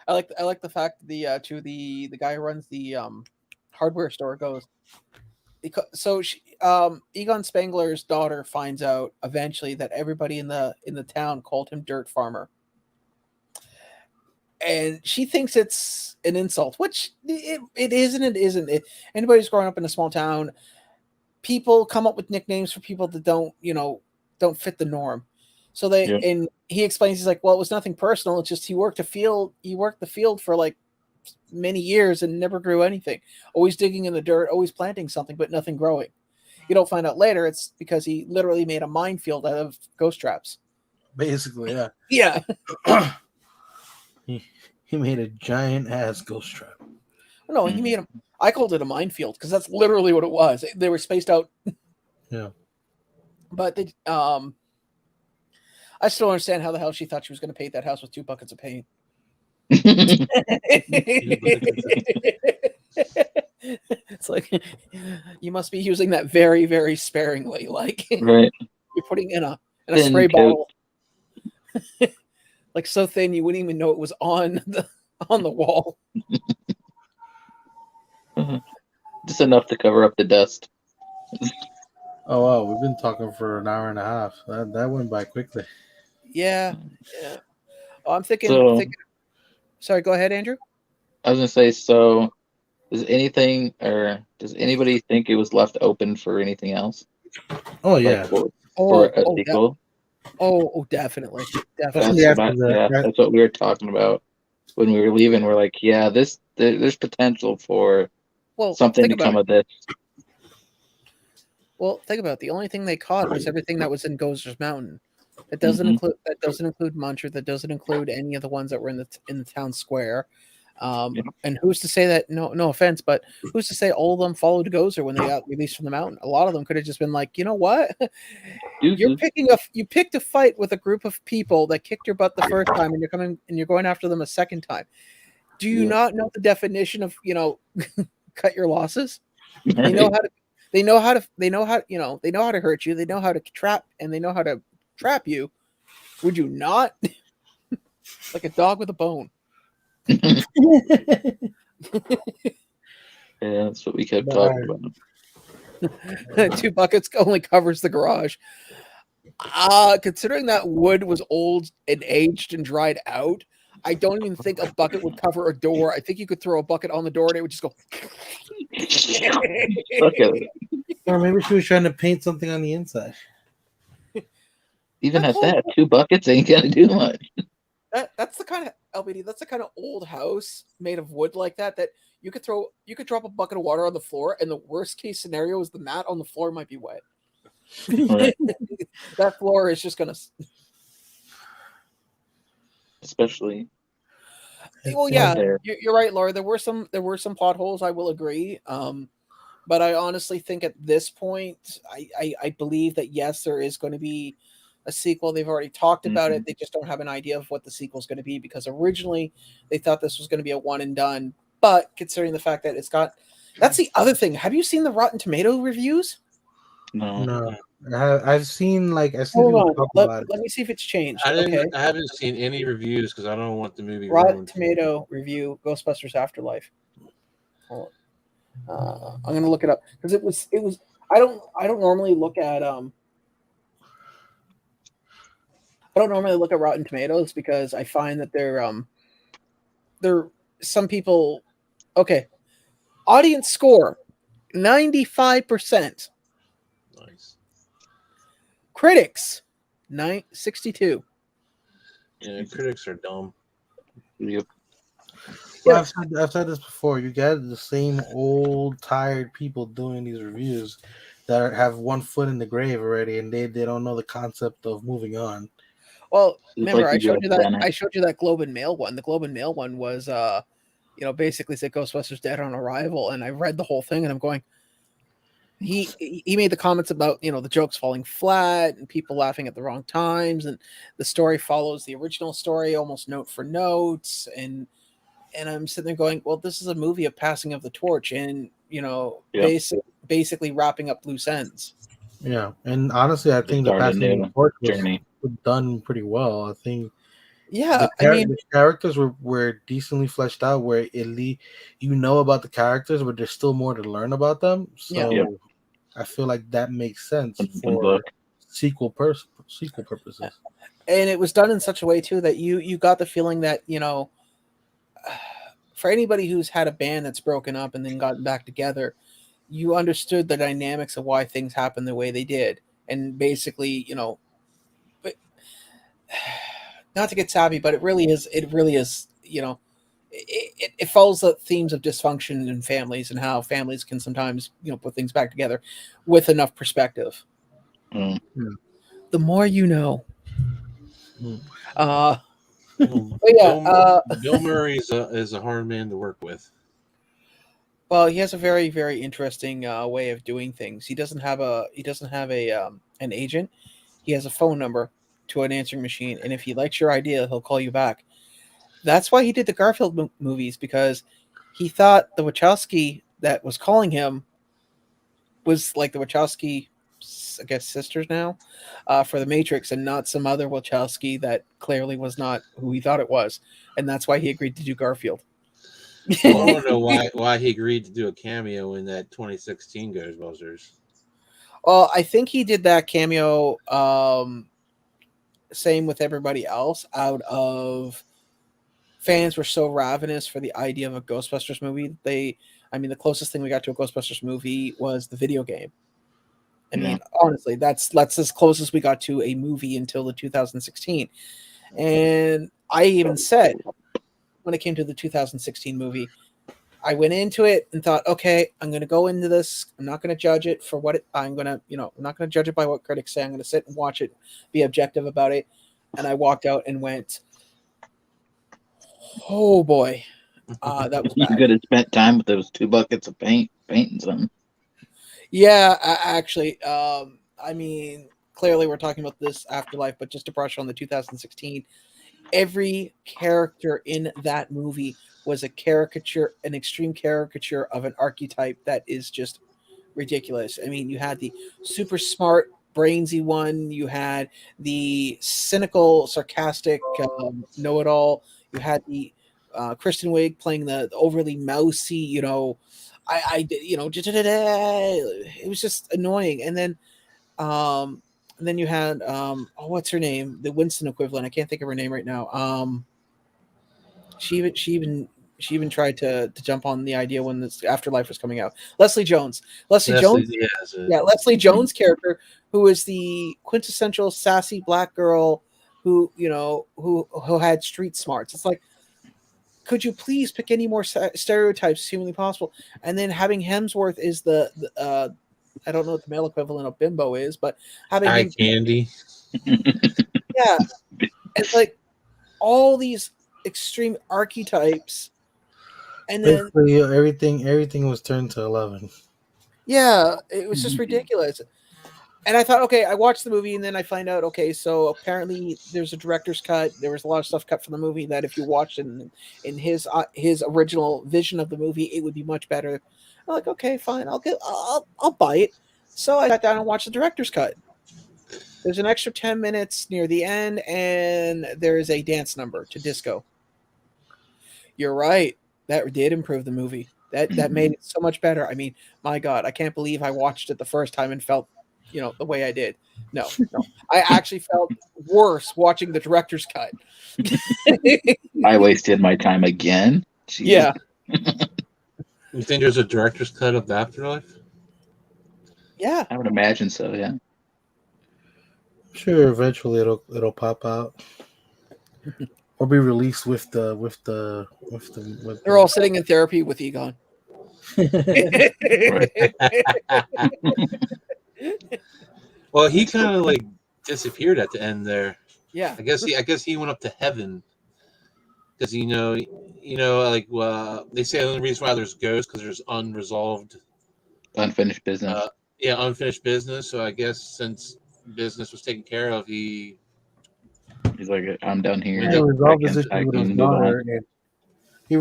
I like the fact the guy who runs the hardware store goes. So Egon Spengler's daughter finds out eventually that everybody in the town called him Dirt Farmer, and she thinks it's an insult, which it isn't. It isn't. Anybody who's growing up in a small town, people come up with nicknames for people that don't fit the norm. So and he explains, he's like, well, it was nothing personal. It's just he worked the field for like many years and never grew anything. Always digging in the dirt, always planting something, but nothing growing. You don't find out later it's because he literally made a minefield out of ghost traps. Basically, yeah. Yeah. he made a giant ass ghost trap. No, he made I called it a minefield because that's literally what it was. They were spaced out. Yeah. But they I still don't understand how the hell she thought she was going to paint that house with 2 buckets of paint. It's like, you must be using that very, very sparingly. Like, right. You're putting in a spray bottle, like so thin you wouldn't even know it was on the wall. Just enough to cover up the dust. Oh wow, we've been talking for an hour and a half. That went by quickly. Yeah. Oh, I'm thinking. Sorry, go ahead, Andrew. I was gonna say, so does anybody think it was left open for anything else? Oh yeah. For a sequel? Definitely. That's what we were talking about when we were leaving. We're like, yeah, there's potential for something to come of this. Well, think about it. The only thing they caught was everything that was in Gozer's Mountain. That doesn't include Muncher. That doesn't include any of the ones that were in the town square. And who's to say that? No offense, but who's to say all of them followed Gozer when they got released from the mountain? A lot of them could have just been like, you know what? You picked a fight with a group of people that kicked your butt the first time, and you're going after them a second time. Do you not know the definition of cut your losses? They know how to. They know how to hurt you. They know how to trap, and they know how to trap you. Would you not? Like a dog with a bone. Yeah, that's what we kept But, talking about. 2 buckets only covers the garage. Considering that wood was old and aged and dried out, I don't even think a bucket would cover a door. I think you could throw a bucket on the door and it would just go. Okay. or maybe she was trying to paint something on the inside. Even That's at that, 2 buckets ain't gonna do much. That's the kind of LBD. That's the kind of old house made of wood like that you could drop a bucket of water on the floor, and the worst case scenario is the mat on the floor might be wet. Right. That floor is just gonna. Especially Well, yeah, there. you're right, Laura. There were some plot holes. I will agree. But I honestly think at this point, I believe that yes, there is going to be a sequel. They've already talked about it. They just don't have an idea of what the sequel is going to be because originally they thought this was going to be a one and done. But considering the fact that that's the other thing. Have you seen the Rotten Tomato reviews? No. I've seen Hold people on. talk about Let it. me see if it's changed. I Okay. haven't seen any reviews because I don't want the movie Rotten ruined. Tomato review Ghostbusters Afterlife. Hold on. I'm gonna look it up because it was. I don't normally look at I don't normally look at Rotten Tomatoes because I find that they're some people. Okay, audience score 95%. Nice. Critics 62. Yeah, critics are dumb. Yep. Well, I've said this before. You get the same old, tired people doing these reviews that have one foot in the grave already, and they don't know the concept of moving on. Well, It's remember like I you showed guys you that done it. I showed you that Globe and Mail one. The Globe and Mail one was basically said Ghostbusters dead on arrival, and I read the whole thing and I'm going. He made the comments about the jokes falling flat and people laughing at the wrong times, and the story follows the original story almost note for note, and I'm sitting there going, well, this is a movie of passing of the torch and Yep. basically wrapping up loose ends. Yeah, and honestly, I Just think the started a passing of the new torch was journey. done pretty well. I think Yeah, the characters were decently fleshed out. Where you know about the characters, but there's still more to learn about them. So Yeah. I feel like that makes sense Open for book. sequel purposes. and it was done in such a way too that you got the feeling that for anybody who's had a band that's broken up and then gotten back together, you understood the dynamics of why things happened the way they did, and basically but not to get sappy, but it really is it follows the themes of dysfunction in families and how families can sometimes put things back together with enough perspective. Mm. The more you know. Mm. But yeah, Bill Murray is a hard man to work with. well, he has a very, very interesting way of doing things. He doesn't have an agent. He has a phone number to an answering machine, and if he likes your idea, he'll call you back. That's why he did the Garfield movies, because he thought the Wachowski that was calling him was like the Wachowski, I guess, sisters now, for the Matrix, and not some other Wachowski that clearly was not who he thought it was, and that's why he agreed to do Garfield. I want to know why he agreed to do a cameo in that 2016 Ghostbusters. Well, I think he did that cameo, same with everybody else, out of fans were so ravenous for the idea of a Ghostbusters movie. The closest thing we got to a Ghostbusters movie was the video game. I mean, honestly, that's as close as we got to a movie until the 2016. And I even said, when it came to the 2016 movie, I went into it and thought, okay, I'm going to go into this. I'm not going to judge it for what I'm going to, I'm not going to judge it by what critics say. I'm going to sit and watch it, be objective about it. And I walked out and went, oh boy, that was You bad. could have spent time with those 2 buckets of painting something. Yeah, actually, clearly we're talking about this Afterlife, but just to brush on the 2016, every character in that movie was an extreme caricature of an archetype that is just ridiculous. I mean, you had the super smart, brainsy one, you had the cynical, sarcastic, know-it-all, you had the Kristen Wiig playing the overly mousy, I did, it was just annoying. And then you had what's her name? The Winston equivalent. I can't think of her name right now. She even tried to jump on the idea when this Afterlife was coming out. Leslie Jones. Leslie Jones. Yeah, Leslie Jones character, who is the quintessential sassy black girl who had street smarts. It's like, could you please pick any more stereotypes humanly possible? And then having Hemsworth is the I don't know what the male equivalent of bimbo is, but having Eye him, candy. yeah, it's like all these extreme archetypes, and then Basically, everything was turned to 11. yeah, it was just ridiculous. And I thought, okay, I watched the movie, and then I find out, okay, so apparently there's a director's cut. There was a lot of stuff cut from the movie that if you watched it in his original vision of the movie, it would be much better. I'm like, okay, fine, I'll buy it. So I sat down and watched the director's cut. There's an extra 10 minutes near the end, and there is a dance number to disco. You're right. That did improve the movie. That made it so much better. I mean, my God, I can't believe I watched it the first time and felt the way I did. No. I actually felt worse watching the director's cut. I wasted my time again. Jeez. Yeah. You think there's a director's cut of the Afterlife? Yeah. I would imagine so, yeah. Sure, eventually it'll pop out or be released with the. They're all sitting in therapy with Egon. Well, he kind of like disappeared at the end there. Yeah. I guess he went up to heaven because like they say the only reason why there's ghosts because there's unfinished business. Unfinished business. So I guess since business was taken care of, he's like, I'm done here. He resolved his issues with his daughter. He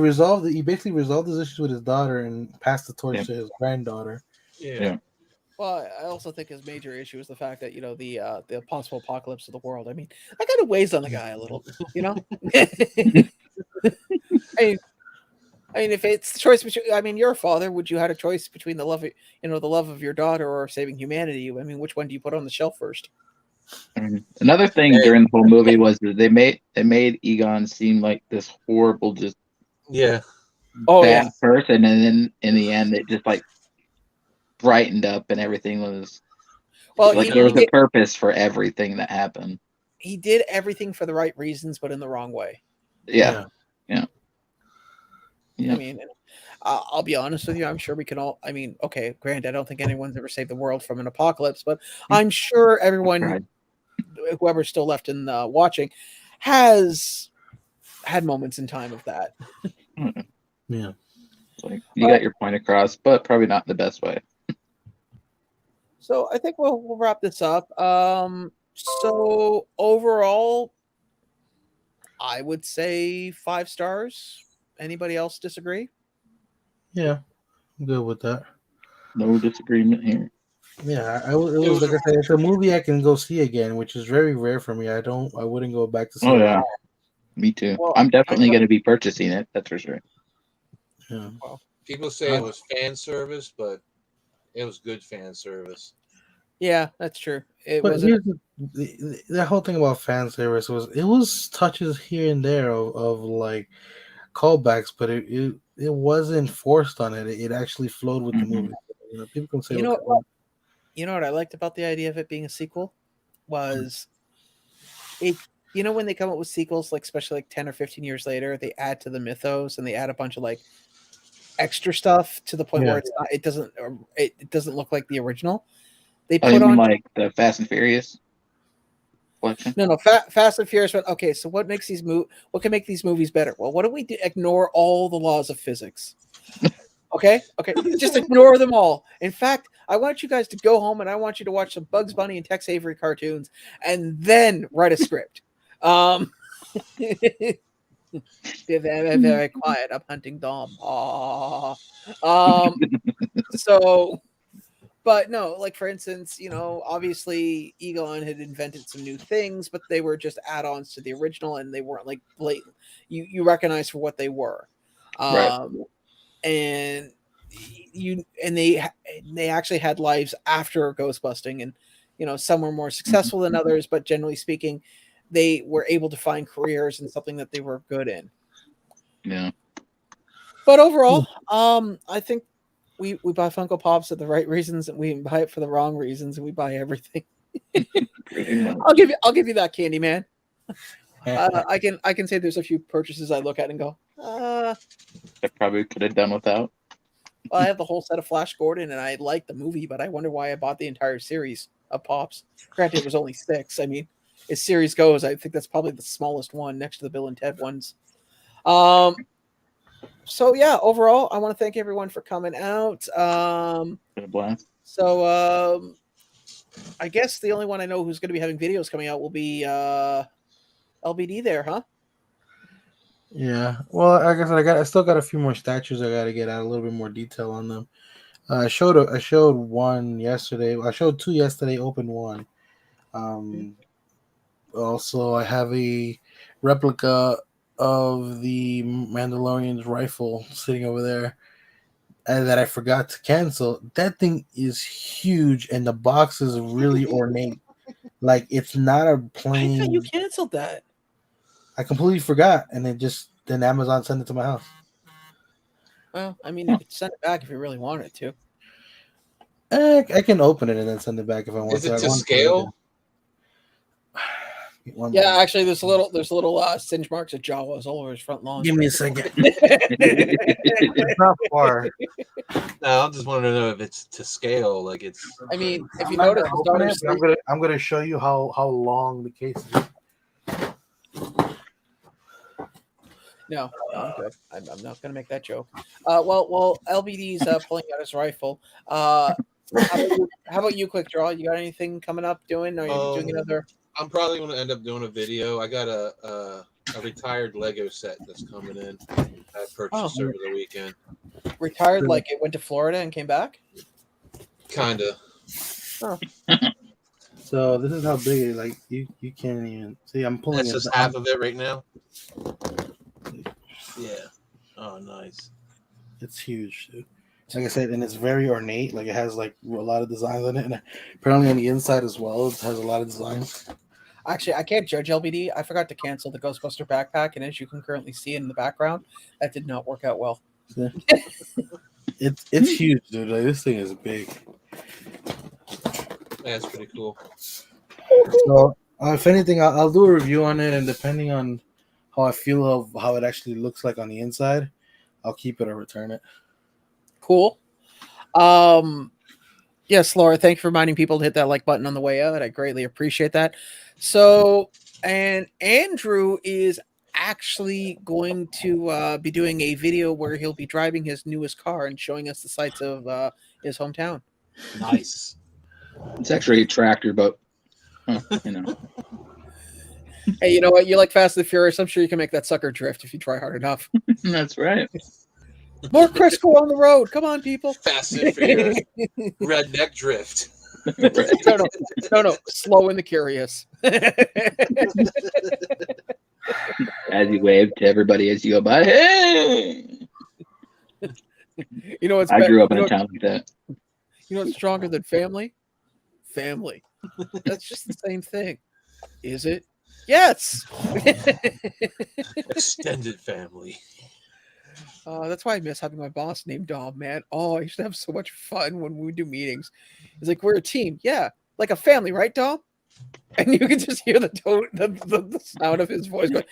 basically resolved his issues with his daughter and passed the torch to his granddaughter. Yeah. Well, I also think his major issue is the fact that the possible apocalypse of the world. I mean, that kind of weighs on the guy a little, I mean, if it's the choice between, you're a father. Would you have a choice between the love of your daughter or saving humanity? I mean, which one do you put on the shelf first? Another thing during the whole movie was that they made Egon seem like this horrible, just bad person, and then in the end, it just like brightened up, and everything was like there was a purpose for everything that happened. He did everything for the right reasons, but in the wrong way. Yeah. I mean, I'll be honest with you. I'm sure we can all. I mean, okay, granted, I don't think anyone's ever saved the world from an apocalypse, but I'm sure everyone, whoever's still left in watching, has had moments in time of that. Yeah, like you got your point across, but probably not the best way. So I think we'll wrap this up. So overall, I would say 5 stars. Anybody else disagree? Yeah, I'm good with that. No disagreement here. Yeah, it was like I said, it's a movie I can go see again, which is very rare for me. I wouldn't go back to see it. Yeah, me too. Well, I'm definitely going to be purchasing it. That's for sure. Yeah. Well, people say it was fan service, but it was good fan service. Yeah, that's true. It but was the whole thing about fan service was touches here and there of like callbacks, but it wasn't forced on it. It actually flowed with the movie. People can say, you know what I liked about the idea of it being a sequel was it. When they come up with sequels, like especially like 10 or 15 years later, they add to the mythos and they add a bunch of like extra stuff to the point where it doesn't look like the original. They put on like the Fast and Furious collection. No, Fast and Furious. Okay, so what makes what can make these movies better? Well, what do we do? Ignore all the laws of physics. Okay, just ignore them all. In fact, I want you guys to go home and I want you to watch some Bugs Bunny and Tex Avery cartoons and then write a script. Be very, very quiet. I'm hunting Dom. So. But no, like for instance, obviously Egon had invented some new things, but they were just add-ons to the original, and they weren't like blatant. You recognize for what they were, right. And they actually had lives after ghost busting, and some were more successful than others, but generally speaking, they were able to find careers in something that they were good in. Yeah. But overall, I think we buy Funko Pops for the right reasons, and we buy it for the wrong reasons, and we buy everything. I'll give you that, Candy Man. I can say there's a few purchases I look at and go, I probably could have done without. well, I have the whole set of Flash Gordon, and I like the movie, but I wonder why I bought the entire series of Pops. Granted, it was only 6. I mean, as series goes, I think that's probably the smallest one next to the Bill and Ted ones. So yeah, overall, I want to thank everyone for coming out. Been a blast. So I guess the only one I know who's going to be having videos coming out will be LBD there, huh? Yeah. Well, like I said, I still got a few more statues I got to get out a little bit more detail on them. I showed one yesterday. I showed 2 yesterday. Opened one. Also, I have a replica of the Mandalorian's rifle sitting over there, and that I forgot to cancel. That thing is huge, and the box is really ornate. Like, it's not a I plain. thought you canceled that. I completely forgot, and then Amazon sent it to my house. Well, I mean, you could send it back if you really wanted to. I can open it and then send it back if I want. Is it I to want scale? Yeah, actually, there's little singe marks of Jawas all over his front lawn. Give me a second. It's not far. No, I just wanted to know if it's to scale. Like it's. I mean, if you I'm not notice, gonna his open daughter's it, I'm gonna show you how long the case is. No, I'm good. I'm not going to make that joke. Well, LBD's pulling out his rifle. How about you, Quick Draw? You got anything coming up doing? Are you doing another? I'm probably going to end up doing a video. I got a retired Lego set that's coming in. I purchased over the weekend. Retired, like it went to Florida and came back? Kinda. Oh. So this is how big it is. Like you can't even see. I'm pulling That's it. just half of it right now. Yeah. Oh, nice. It's huge, dude. Like I said, and it's very ornate. Like it has like a lot of designs on it, and apparently on the inside as well, it has a lot of designs. Actually, I can't judge LBD. I forgot to cancel the Ghostbuster backpack, and as you can currently see in the background, that did not work out well. Yeah. It's huge, dude. Like, this thing is big. That's pretty cool. So if anything, I'll do a review on it, and depending on how I feel of how it actually looks like on the inside, I'll keep it or return it. Cool. Yes, Laura, thank you for reminding people to hit that like button on the way out. I greatly appreciate that. So, and Andrew is actually going to be doing a video where he'll be driving his newest car and showing us the sights of his hometown. Nice. It's actually a tractor, but you know. Hey, you know what? You like Fast and the Furious. I'm sure you can make that sucker drift if you try hard enough. That's right. More Crisco on the road. Come on, people. Fast and Furious. Redneck drift. No. Slow and the Curious. As you wave to everybody as you go by. Hey! You know what's I grew up in a town like that. You know what's stronger than family? Family. That's just the same thing. Is it? Yes. Extended family. That's why I miss having my boss named Dom, man. Oh, I used to have so much fun when we do meetings. He's like, we're a team. Yeah. Like a family, right, Dom? And you can just hear the tone, the sound of his voice going.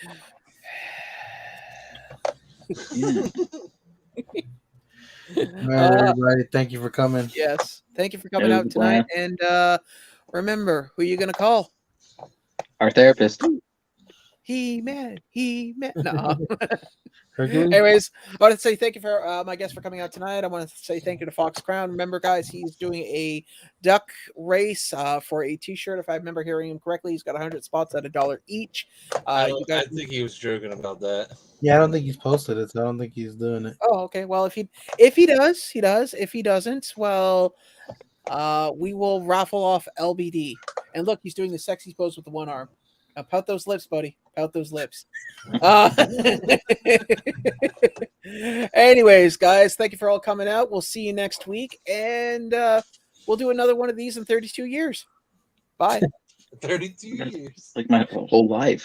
All right, everybody. Thank you for coming. Yes. Thank you for coming out tonight. And remember, who are you going to call? Our therapist. He-Man. No. Hercules? Anyways, I want to say thank you for my guest for coming out tonight. I want to say thank you to Fox Crown. Remember, guys, he's doing a duck race for a T-shirt. If I remember hearing him correctly, he's got 100 spots at $1 each. I think he was joking about that. Yeah, I don't think he's posted it, so I don't think he's doing it. Oh, okay. Well, if he does, he does. If he doesn't, well, we will raffle off LBD. And look, he's doing the sexy pose with the one arm. Now, pout those lips, buddy. Pout those lips. Anyways, guys, thank you for all coming out. We'll see you next week, and we'll do another one of these in 32 years. Bye. 32 years. Like my whole life.